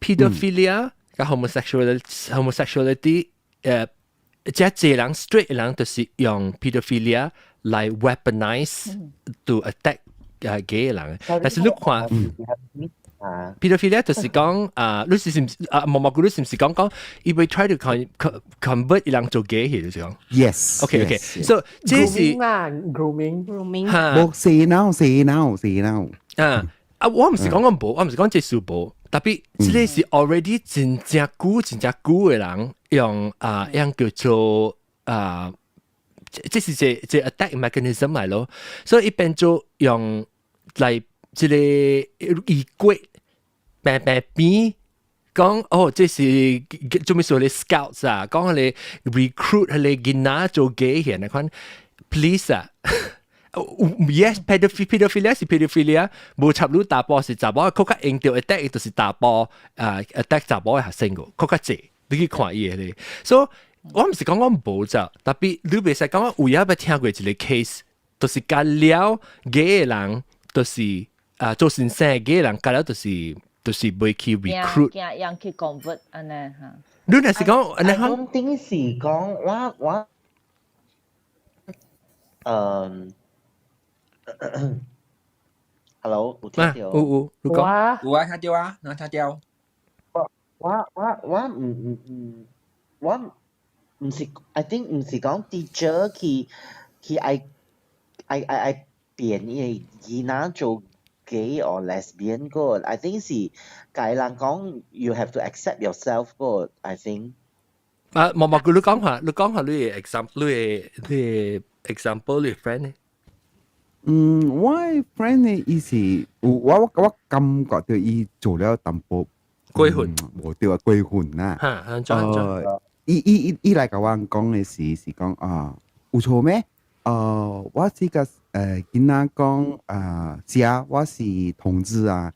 pedophilia 嘅 homosexuality 即係人 straight 人就是用 pedophilia 來 weaponize to attack gay 人，但是你看pedophilia 就是講你是唔你是唔是講伊會 try to convert 人做 gay 嘅就是講 Yes。OK，so 這是 grooming 冇射腦我唔是講冇，我唔是講這數冇。特別即係是 already 真正久嘅人用樣叫做即是這 attack mechanism 嚟咯，所以一邊就用嚟即个衣柜平平边。講哦，這是做咩說你 scouts 啊？講你 recruit 你囡仔做基嘅那款 please 啊，yes pedophilia 是 pedophilia， 無插入打波是查某，佢較應到 attack 就是打波attack 查某嘅學生個，佢較濟，你去看伊咧。所以我唔是講我無咋，特別你袂使講我有影捌聽過一個 case，就是甲了基嘅人，就是做先生基嘅人，甲了就是袂去 recruit， 樣去 convert 安尼嚇。你若是講安尼講，我頂是講我，hello， 有聽到？有，你講。有啊，聽到啊，能聽到。我唔是 ，I think 唔是講 teacher 佢愛變嘅囡仔做。gay or lesbian 個 I think 是介人講 you have to accept yourself 個 I think 毛佢你講下你嘅 example 你嘅 example 你 friend 呢？我 friend 呢意思我感覺到伊做了淡薄歸魂，無對啊歸魂啦。伊嚟甲我講嘅是講有錯咩？我是個囡仔講寫我是同志啊，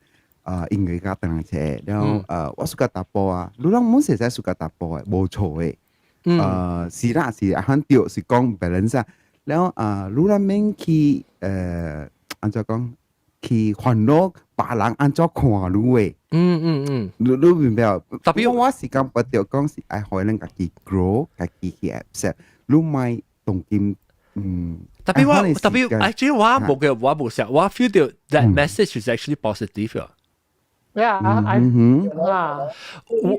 應該甲當車，然後我是個打波啊，你啷冇寫在是個打波嘅，冇錯嘅，是啦是很對，是講 balance 啊，然後你啷免去按照講去煩惱別人按照看你嘅，你明白？特別我是講不掉講是愛可能家己 grow， 家己去 accept， 你咪動機。特別actually 我冇想，我 feel 到 that message is actually positive 啊。你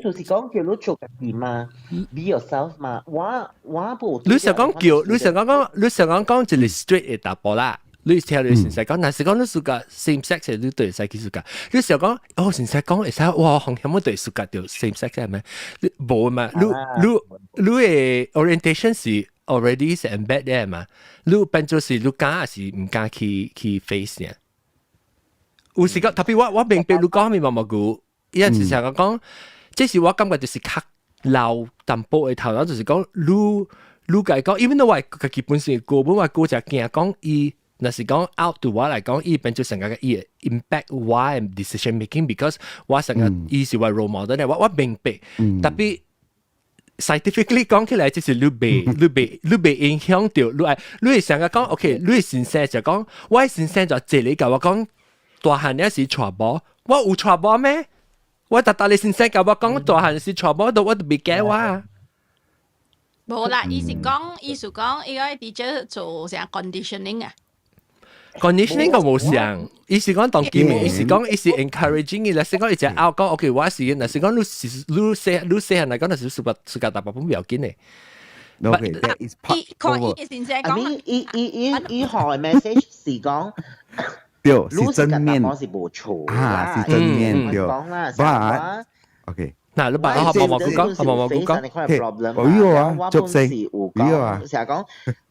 就是講叫你做家己嘛 ，be yourself 嘛。我冇。你想講一個 straight 嘅答案啦。你聽你先生講，但是講你自家 same sex 嘅，你對使幾自家。你想講，先生講，會使哇，紅險我對自家條 same sex 係咪？冇嘛？你嘅 orientation 是。already 是 embed 嘅嘛，你變做是你敢是唔敢去 face 呢？有時個特別我明白你講咩嘛句，有陣時成日講，即是我感覺就是較老淡薄嘅頭腦，就是講你講講，因為我係基本上個本我個只驚講伊，若是講 out 對我嚟講，伊變做成個伊 impact 我 decision making，because 我成個伊是我 role model 咧，我明白，特別。scientifically 講起來，就是你被影響到，你係成日講 ，OK， 你係先生就講，我係先生就借你教我講，大漢你是傳播，我有傳播咩？我特你先生教我講，大漢是傳播到我都未驚我。冇啦，意思講，依個 teacher 做成 conditioning 啊。conditioning 個冇想，意思講當見面，意思講意思 encouraging 嘅，若是講一隻 out 講 OK， 我是，若是講你細嚟講，若是世界大部分唔要緊嘅。Okay, that is part over. I mean， 依項 message 是講，對，是正面，是冇錯是正面對。But OK。嗱，你把我講，我有啊，足聲，有啊，成日講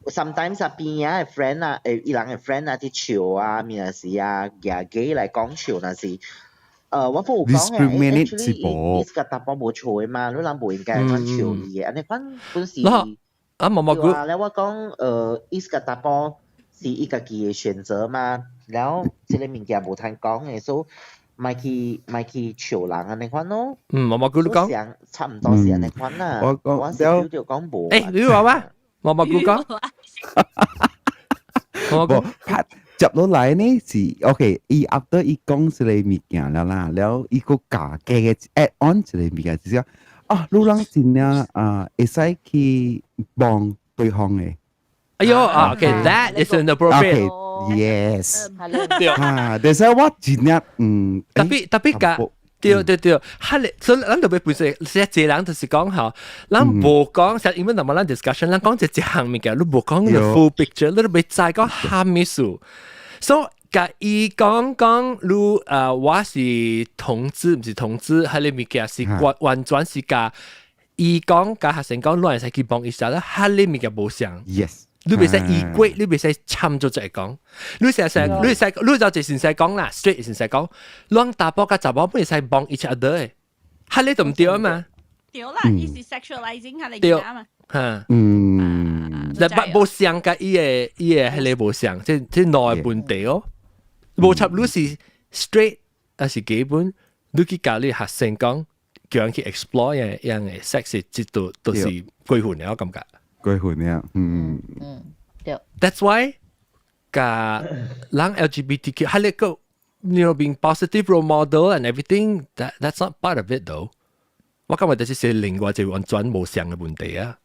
sometimes 邊啊 friend 啊，伊人嘅 friend 啊啲潮啊，面時啊，廿幾嚟講潮那是，我冇講嘅 ，actually 呢個答案冇錯嘛，你諗冇應該講潮嘢，你講本時話咧，我講呢個答案是一個嘅選擇嘛，然後這個物件冇聽講嘅，所以。咪去潮人啊！你款咯，毛菇你講，差唔多時啊！你款啊，我少少就講冇。誒，你話咩？毛菇講，接落嚟呢是 OK， 伊 after 伊講一個物件啦啦，然後伊個加嘅 add on 一個物件就是你人真啊會使去幫對方嘅。哎呦，OK，that is inappropriate。Yes， 但是我真係特別㗎，對，所以咱特別本身，一個人就是講嚇，咱無講，實因為咱們 discussion， 咱講一項物件，你無講個 full picture， 你都未知講蝦米數。所以甲伊講你我是同志，唔是同志，係你物件是完全是甲伊講甲學生講，你係使去幫伊啥啦，係你物件無相。Yes。你袂使依歸，你袂使參咗再講。你就先使講啦 ，straight 先使講。兩大波甲查某袂使幫 each other 嘅，係你都唔對啊嘛。對啦，伊是 sexualizing 下你講嘛。嚇，但冇相甲伊個係你冇相，即內問題哦。冇插你是 straight 還是基本，你去教你學生講，叫人去 explore 樣嘅 sex 即都是歸混嘅，我感覺。歸混嘅，對。That's why 個人 LGBTQ 係你個 being positive role model and everything that's not part of it though。我感覺就是係另外就完全冇相嘅問題啊。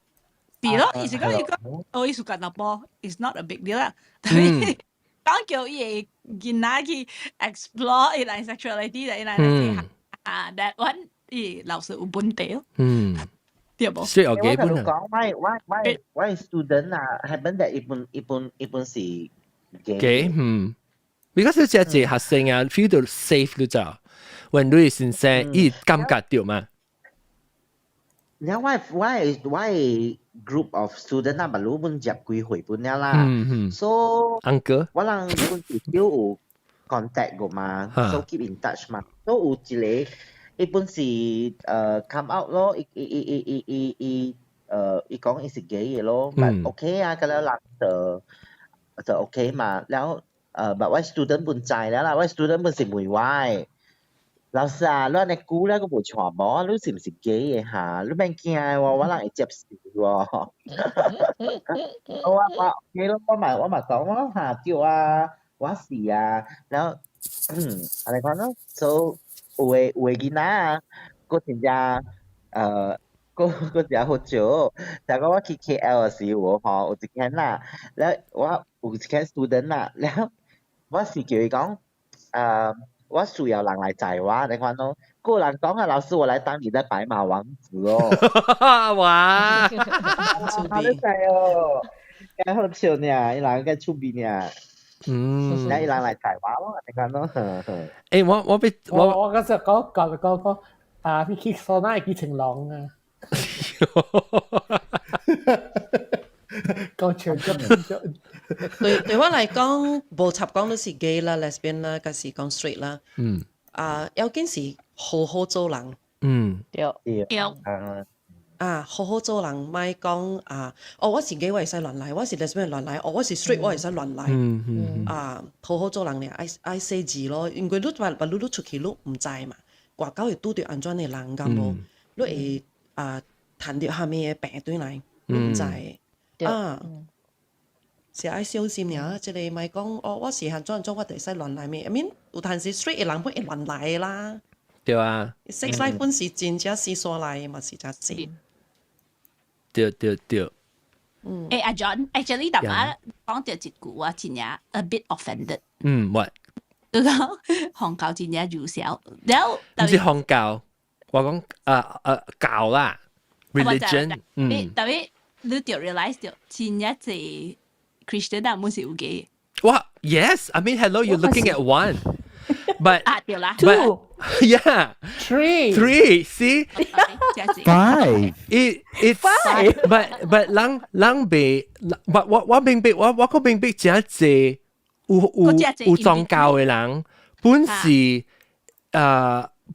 係咯，意思講我意思講到波 ，it's not a big deal 啦。講叫伊見哪去 explore 伊來 sexuality 伊來that one 伊老師有問題。對冇？所以我基本講，why student 啊，係本地一般是 gay，because 你只係學生啊 ，feel 到 safe 你就，when 你先生，伊感覺到嘛。แล้วwhy group of student 啊，บรรลุบุญจับกุยหวยปุญญาล่ะ so ว่าหลังคุณติดอยู่ contact กูมา so keep in touch มา so อุจิเลอีปุ่นสิcome out 咯อี講อีสิ gay 咯 but okay อ่ะก็แล้วหลังจะ okay มาแล้วแบบว่า student บุญใจแล้วล่ะว่า student บุญสิมวยไหว老師啊，你估咧個無傳播，你是唔是假嘅嚇？你免驚喎，我人會接受喎。我記咯，我咪講咯嚇，叫啊，我是啊，然後安尼講咯，所以有嘅囡仔啊，個真正個真好笑，但係我去 KL 嘅時候嗬，有一間啦，แล้ว我有一間 student 啦，แล้ว我是叫佢講我需要人嚟載我，你看咯，個人講啊，老師我來當你的白馬王子哦。哇！好濟哦，幾好笑呢，伊人幾出名呢。然後伊人嚟載我咯，你看咯。誒，我嗰時講啊，พี่คิกโซน่ากี่情郎啊。講全咗。對我嚟講，無插講都是 gay 啦、lesbian 啦，還是講 straight 啦。有件事好好做人。好好做人，咪講我是 gay 我會使亂來，我是 lesbian 亂來，我是 straight 我會使亂來。好好做人咧，愛寫字咯，因為你出去你唔知嘛，外口會拄到安怎嘅人咁無，你會談到下面嘅病對嚟，你唔知。是愛小心呀，即係咪講我是行咗我哋使亂來咩？I mean 有陣時 straight 嘅人本會亂來啦。對啊。sex life 本是真正是所來嘛，是真真。對。阿 John actually 大家講到一句啊，真係 a bit offended。what？ 佢講韓教真係弱小，然後唔是韓教，我講教啦 ，religion。特別你就 realize 到真係係 Christian 啊，唔係有嘅。哇 ，yes， I mean hello， you're looking at one。But two, yeah, three. See, 5. It's 5. But 人被我明白，我個明白真係有宗教嘅人，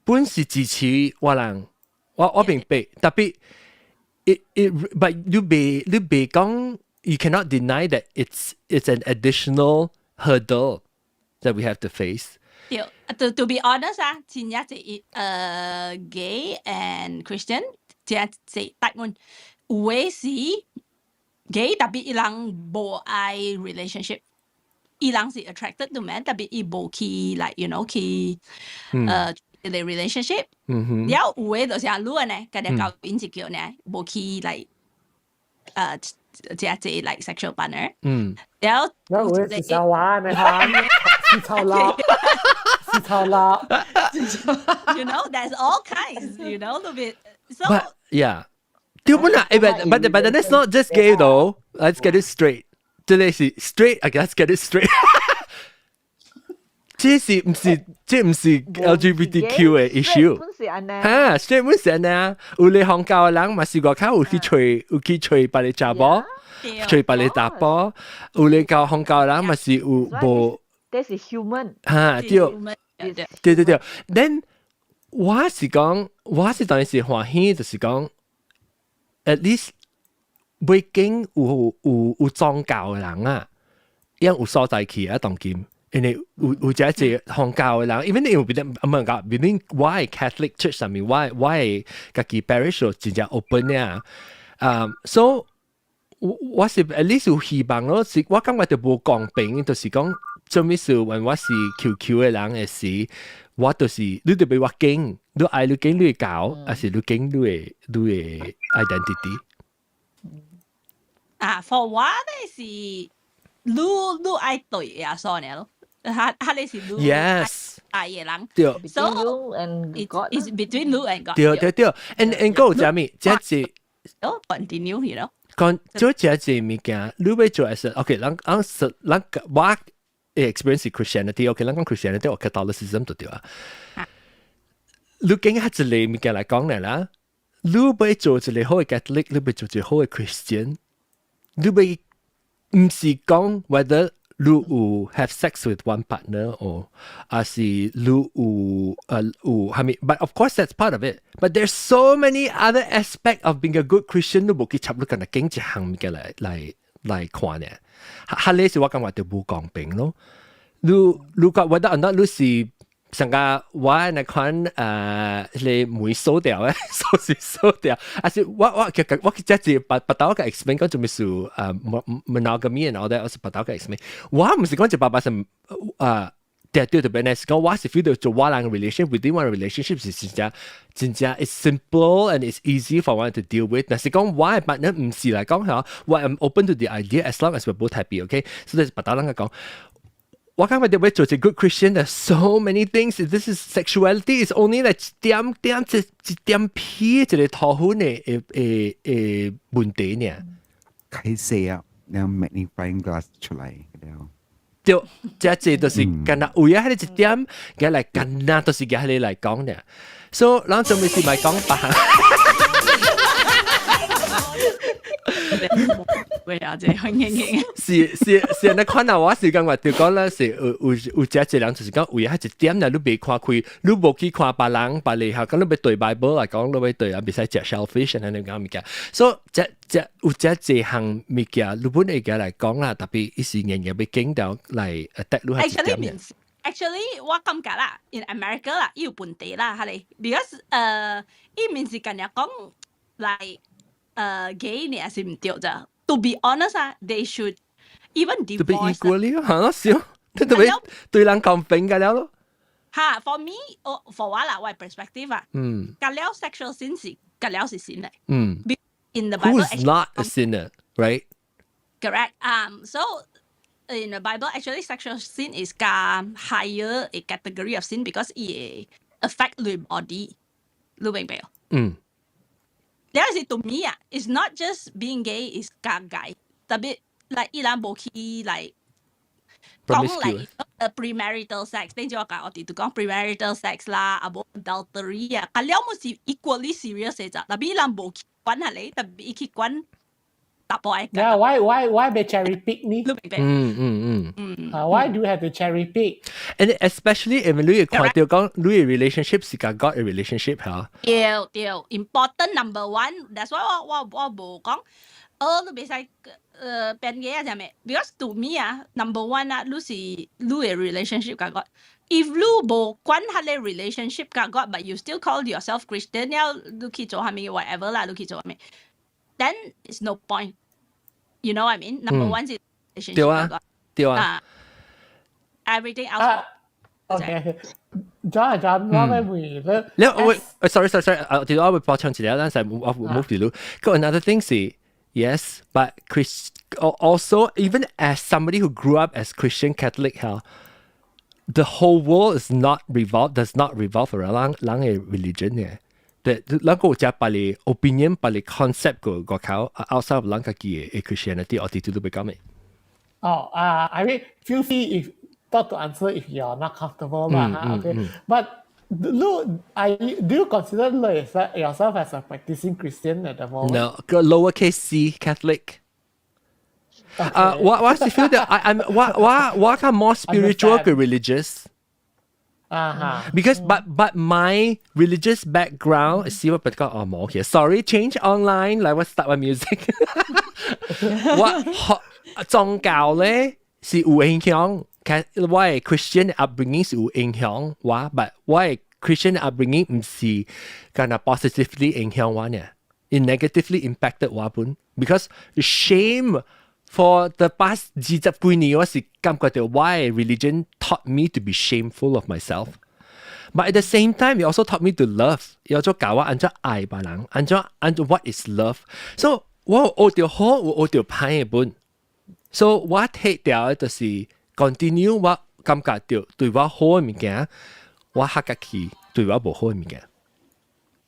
本是支持我人，我明白，特別but you be 講 you cannot deny that it's an additional hurdle that we have to face. To be honest 啊，真係gay and Christian 真係答案，有嘅是 gay 特別伊人無愛 relationship， 伊人是 attracted to man， 特別伊無去 like you know 去the relationship， 然後有嘅就是阿女呢，佢哋教演就叫呢，無去 like 即係 like sexual partner， 然後有嘅是小娃呢嚇，是臭辣。You know, there's all kinds. You know, a bit. So. But yeah, but that's not just gay though. Let's get it straight. Today, straight. Okay, let's get it straight. 這唔是 LGBTQ 嘅 issue。嚇，straight 本是安尼啊，有你香港嘅人嘛是外口有去吹別你查某，吹別你查甫，有你教香港嘅人嘛是有無。This is human。嚇，對。Then 我是當然是歡喜，就是講 at least 背景有宗教嘅人啊，因有所在去啊，當今。因為有只香港嘅人，因為你有邊唔係講邊我係 Catholic Church 上面，我係家己 parish 真正 open 嘅，so 我是 at least 有希望咯，是我感覺就無公平，就是講做咩事，when 我是 QQ 嘅人嘅時，我就是你就俾我驚，你愛你驚你嘅教，還是你驚你嘅 identity？ for 我咧是你愛對呀，所以咯。他哋是 Yes 愛嘅人，對 ，so it's between you and God。對，and go 就咩？即係continue 去咯。講做即係物件，你要做係 OK，咱我 experience Christianity，OK， 咱講 Christianity 或 Catholicism 都對啊。你經下一類物件嚟講嚟啦，你要做一個好嘅 Catholic， 你要做一個好嘅 Christian， 你要唔是講 whether you have sex with one partner or 還是你有係咪 ？But of course that's part of it. But there's so many other aspects of being a good Christian. 你冇去插你咁經濟行面嘅嚟看呢？嚇你是我感覺就冇公平咯。你講 whether or not 你是成個我嚟看你每收掉咧，收掉。還是我即係把刀嘅 explain 講做咩事monogamy and all that，我是把刀嘅 explain。我唔是講就爸爸是對對對，係講我是 feel 到做我兩個 relationship within one relationship 是真正 it's simple and it's easy for one to deal with。但是講我嘅 partner 唔是嚟講嚇，我 am open to the idea as long as we're both happy，OK？所以把刀兩個講。我感覺你要做一個 good Christian， there's so many things. This is sexuality is only like 一點皮一個頭髮嘅問題呢。開始啊，然後 magnifying glass 出嚟了。就即就是干那為咗喺一點嘅嚟干那，都是嘅喺嚟講嘅。所以咱做咩事咪講白？會啊，這樣嘅是你看到我是講話就講啦，是有隻人就是講為咗一點啦，你未看開，你冇去看別人別你嚇，咁你咪對 Bible 嚟講，你咪對啊，別使食 shellfish 啊，你講物件，所以有隻項物件，你本嚟嘅嚟講啦，特別一時年日被驚到嚟得你係一點嘅。Actually， 我感覺啦 ，in America 啦，要本地啦，係咪 ？Because 呢面是近日講嚟gay 呢係唔對咋。To be honest, they should even divorce. To be equally, 嚇少，對人公平嘅了咯。嚇 ，for me, for 我啦，我 perspective 啊，隔了 sexual sin 是隔了是 sin 嚟。In the Bible, who's not a sinner, right? Correct. So in the Bible, actually, sexual sin is higher a category of sin because it affect the body. 你明唔明？There is to me, it's not just being gay is gay. 特別 like 依兩冇去 like 講 like premarital sex， 等住我哋都講 premarital sex 啦，啊冇 adultery 啊，咁了冇是 equally serious 嘅咋，特別依兩冇去關係你，特別去關打波嘅。Yeah, why be cherry pick 呢？Why do you have to cherry pick? And especially if 你看到講你嘅 relationship 是甲 God 嘅 relationship 嚇。對 important number one. That's why 我冇講，你別使變嘅啊，係咪 ？Because to me number one 你是你嘅 relationship 甲 God。If 你冇關係嘅 relationship 甲 God，but you still call yourself Christian， 你去做係咪 whatever 啦，你去做係咪 ？Then it's no point. You know what I mean? Number one is relationship. 對啊。Everything else. Okay. John， 我嘅回咧。你sorry，我會補充一下，但係我 move 條路。個 another thing 是 yes, but also even as somebody who grew up as Christian Catholic, the whole world does not revolve around religion 嘅。對，咱個有隻把你 opinion 把你 concept 個考 outside of 咱家己嘅 Christianity，我哋都要講咩？I mean feel free if thought to answer if you're not comfortable okay but do you consider yourself as a practicing Christian at the moment? No, lowercase c Catholic. What's the feel that I'm what I'm more spiritual than religious? Because but my religious background is see what more here. Sorry, change online. Like what start my music? 宗教咧是有影響，我嘅 Christian upbringing 是有影響我，但我嘅 Christian upbringing 唔是咁樣 positively 影響我呢， it negatively impacted 我本 because shame for the past 20幾年我是感覺到 why religion taught me to be shameful of myself. But at the same time, it also taught me to love. 有咗教我按照愛別人，按照 what is love. So 我學到好，我學到歹嘅本。So 我睇到就是 continue 我感覺到對我好嘅物件，我學家己對我唔好嘅物件。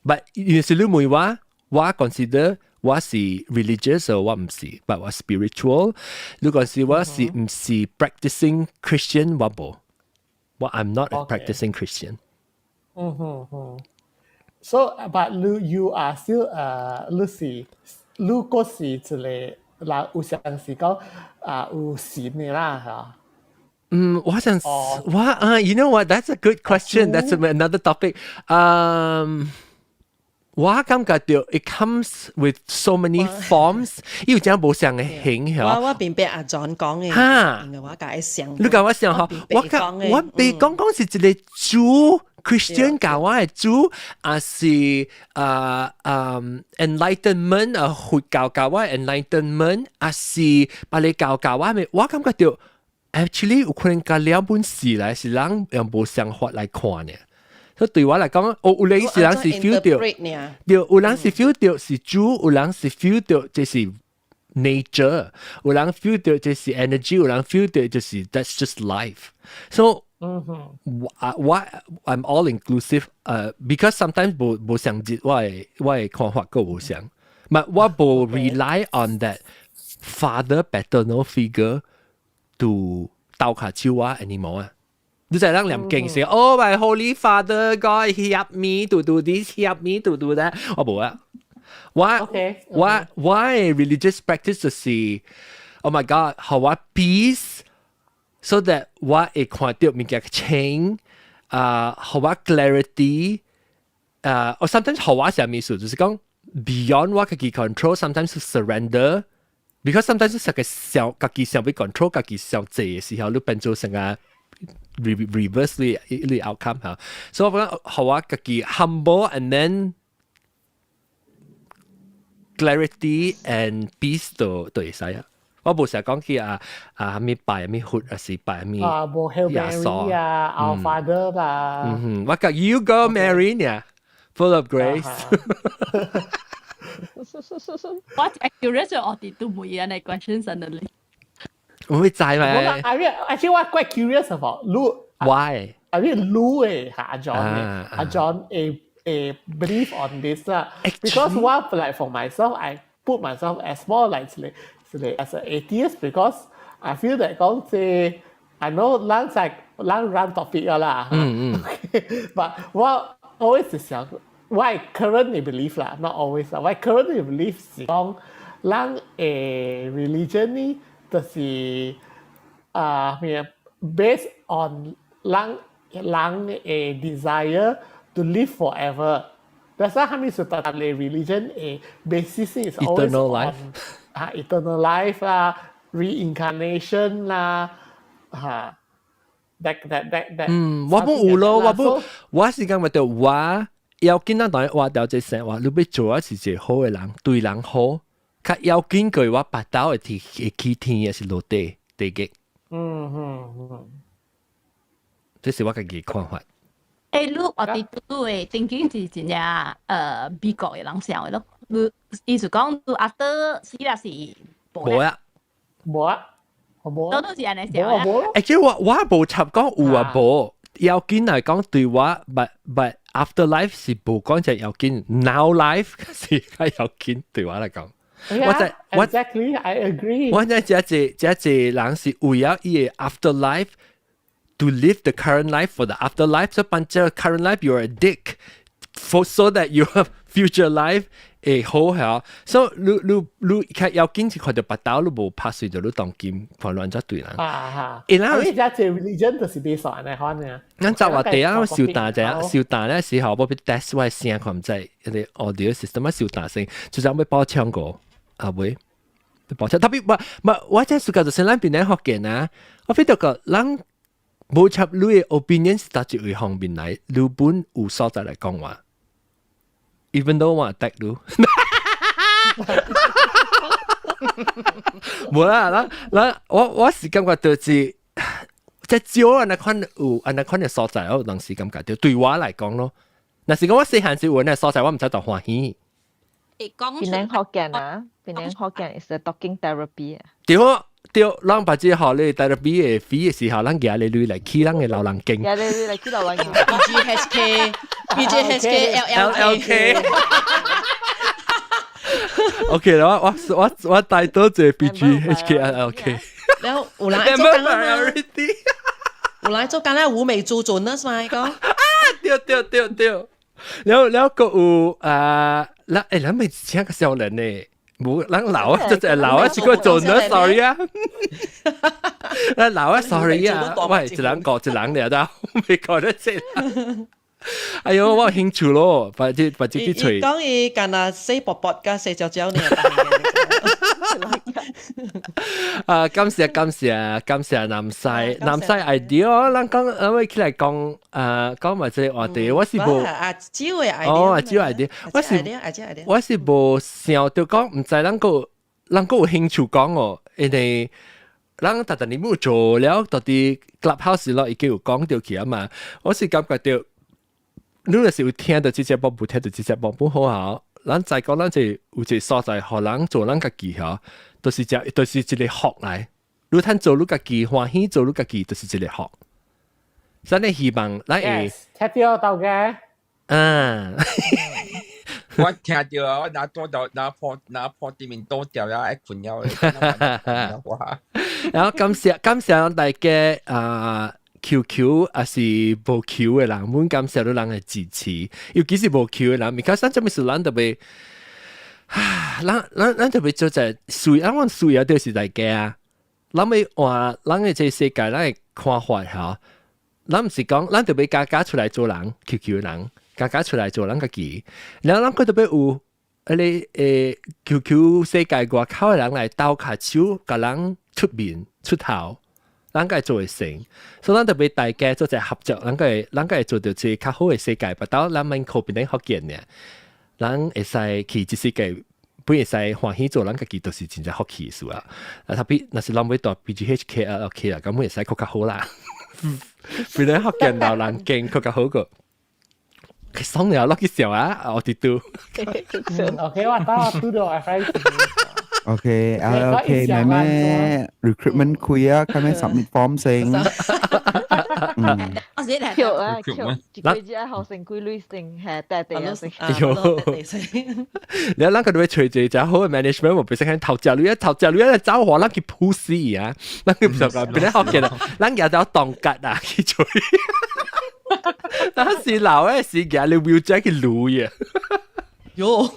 But 有時你問我 consider 我是 religious 我唔是 ，but 我 spiritual。如果是我是唔是 practicing Christian 我冇，我 I'm not a practicing Christian。So but you are still 你個是一個嗱有相是講有神嘅啦嚇。我想you know what? That's a good question. That's another topic. 我感覺到 it comes with so many forms， 有種無相嘅形象。我邊邊阿 John 講嘅，我解想。你教我想下，我被講是一個主 Christian 教我係主，是enlightenment 佛教教我 enlightenment， 是巴黎教教我咪，我感覺到 actually 有可能教兩本事嚟，是人用無相法來看嘅。所以對我嚟講，有人是人是 feel 到，有人是 feel 到是主，有人是 feel 到這是 nature， 有人 feel 到這是 energy， 有人 feel 到就是 that's just life。So I'm all inclusive。because sometimes 無相接我嘅看法個無相，但我無 rely on that father paternal figure to 鬥下手我 anymore 啊。你就係人念經時，Oh my Holy Father God, help me to do this, help me to do that。我冇啊，我 religious practice 就是 ，Oh my God， how I peace so that 我會看到物件嘅 change， how I clarity， or sometimes how I 係咩意思？就是講 beyond 我自己 control，sometimes to surrender，because sometimes 係個想自己想被 control， 自己想做嘅時候，你變做成個reverse the outcome 嚇，所以我覺得學我自己 humble and then clarity and peace 都會使啊。我冇成日講佢咩拜咩活是拜咩冇 Hail Mary Our Father 啦。我講 You go Mary 呢 ，full of grace。我係 curious 我哋都冇嘢嚟 question suddenly。我會知咪 ？Actually, I'm quite curious about Lu. Why? I mean, Lu 阿 John believe on this because what like for myself, I put myself as more like as an atheist because I feel that 講即 I know 人 topic 啦，but 我 always 係想我 currently believe 啦 ，not always 啦，我 currently believe 是講人religion 呢。就是based on 人嘅 desire to live forever。That's why 佢哋所講嘅 religion basis is always eternal on eternal life 啦 ，reincarnation 啦，that 我冇有咯，我是講到我要見到當我了解成話，你要做係一個好嘅人，對人好。佢要緊佢話白刀會起天也是落地擊。這是我自己看法。Look， 我哋都會thinking是真正美國嘅人想嘅咯。你意思講，after 死啦是冇啊，都是安尼想啊。Actually，我冇插講有啊冇，要緊嚟講對我，but after life 是冇講就要緊 ，now life 是要緊對我嚟講。Exactly, I agree. 我真係一人是為咗伊個 afterlife to live the current life for the afterlife. So 扮只 current life you're a dick so that your future life 會好係。所以你看要緊是看到白刀你無拍碎就你當劍判亂咗對人。而家即 religion 就是 based on 呢款嘅。咱就話第一燒彈啫，燒彈咧時候我俾 test 我聲佢唔知啲 audio system 燒彈聲，就係要幫唱歌啊會。保持特別我真係暑假就先咱邊咧學嘅啊！我覺得個咱無插你嘅 opinion 是搭住位方面來，你本有所在來講話。Even though 我 attack 你，冇啦，我是感覺就是即係少安那款有安那款嘅所在，我當時感覺到對我來講咯。嗱是講我細漢時有呢所在，我唔使當歡喜。Penang Hokkien Penang Hokkien is a talking therapy 對，咱把這學你 therapy 嘅 fee 嘅時候，咱寄你嚟起咱嘅流浪經。寄你嚟起流浪經。BGHK OK 啦，我帶多謝 BGHK。然後有人愛做緊啦，有人做緊啦，烏眉做做 nurse 嘛，個。對。然後個有咱咪請個小人呢，冇咱老啊，就係老啊，只個做 nurse，sorry 啊，咱老啊 sorry 啊，喂，一人講一人嚟得，未講得切。哎呦，我有興趣咯，把這去吹。講伊干那細薄薄加細嚼嚼呢。感謝南西 idea， 咱講我起來講講埋這話題，我是無阿蕉嘅 idea， 阿蕉 idea， 我是無想到講，唔知咱個有興趣講哦，因為咱特特你冇做了，到底 clubhouse 咯已經有講到起啊嘛，我是感覺到你若是有聽到這隻波，冇聽到這隻波不好啊。咱再講，咱就有一個所在，互人做咱家己嚇，都是一個學來。你睇做你家己歡喜，做你家己，都是一個學。所以希望咱會聽到嘅。我聽到啊，我拿破對面多掉呀，愛困擾嘅。然後感謝大家QQ 還是無 Q 嘅人，滿感謝到人嘅支持，尤其是無 Q 嘅人，而家咱這麼是咱特別，咱特別做在水，咱水有啲是大家，咱咪話咱嘅這世界，咱嘅看法嚇，咱唔是講咱特別加出來做人 ，QQ 嘅人加出來做人家己，然後咱佢特別有你QQ 世界外口嘅人來鬥下手，甲人出面出頭。咱個做會成，所以咱特別大家做隻合作，咱個做到最較好嘅世界，不到咱們靠邊啲學見嘅，咱會使去這世界，本會使歡喜做，咱家己都是真正學起數啊！特別那是咱會到 BGHK OK 啦，咁會使更加好啦，邊啲學見流浪勁更加好個。佢爽了，落去笑啊！我哋都。OK， 我到到我開始。OK， 妹 recruitment คุย啊，佢咩 submit form 先。橋啊，佢只係學成規律性，係地地性。你諗佢哋隨住就好嘅 management， 我俾先頭教你一走河，諗佢 push 啊，諗佢唔想講，俾你學嘅啦，諗有咗當吉啊，佢做。當時老嘅時間，你 will 將佢擼啊。喲，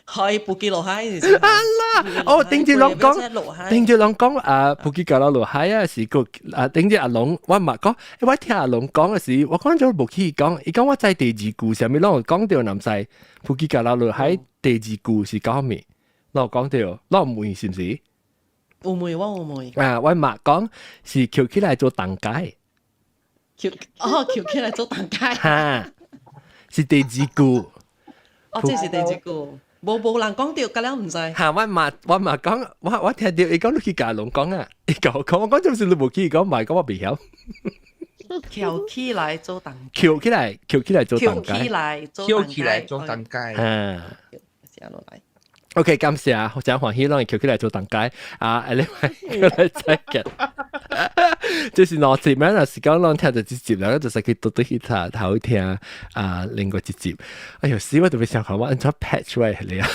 係布基落海係啦，哦，頂住兩講，布基搞到落海啊，時個頂住阿龍，我唔係講，我聽阿龍講嘅時，我講咗布基講，伊講我在第二故上面，我講到南西布基搞到落海第二故是講咩？我講到，我唔會是唔是？唔會，我唔會。我媽講是橋起來做蛋街，橋起來做蛋街，嚇，是第二故。哦，這是第二故。冇人講掉，咁樣唔使。嚇！我媽講，我聽到伊講你去教龍講啊，伊講我講就是你冇去講，唔係講我未曉。橋起來做蛋，橋起來做蛋街，橋起來做蛋街。寫落嚟。OK， 感謝啊！真歡喜，讓橋起來做蛋街啊！另外一個嚟睇嘅，就是我前面有時間讓聽到一集啦，就是佢多啲 hit 頭聽另外一集。哎呦，死我特別想講，我按咗 patch 位嚟啊！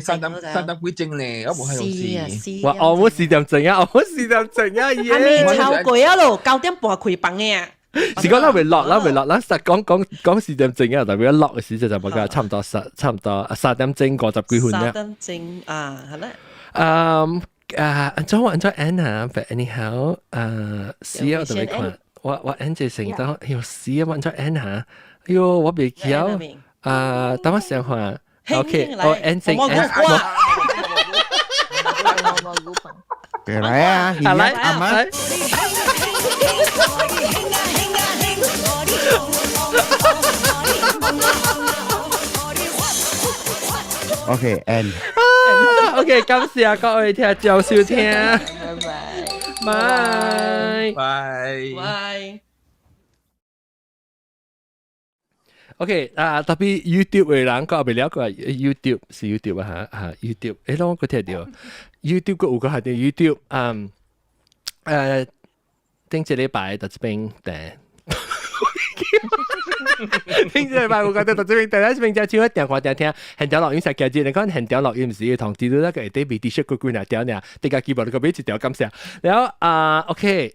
三點幾鐘咧，我冇喺度試。哇，我冇4點鐘啊，我4點鐘啊，耶！還未超過啊咯，9點半開飯嘅啊。是講咱未落，咱實講4點鐘啊，代表落嘅時就冇差唔多3點鐘50幾分啦。3點鐘啊，係啦。安裝 Anna，but anyhow，試下我同你講，我 Anna 成日都要試啊，安裝 Anna，哎呦，我未曉，等我想下 ，OK， 我 Anna，來啊，來阿媽。OK，and OK， 感謝各位聽眾收聽，拜拜。OK， 特別 YouTube 嘅人講未了個 YouTube 是 YouTube 啊嚇YouTube，我個聽到 YouTube 個有個係啲 YouTube，頂一禮拜就這邊訂。聽這禮拜我覺得到這邊第一邊就唱一電話聽，現場錄音實嘅字，你講現場錄音唔是同知道那個 David T-shirt 個幾條條呢？大家記住個俾一條感謝，然後OK。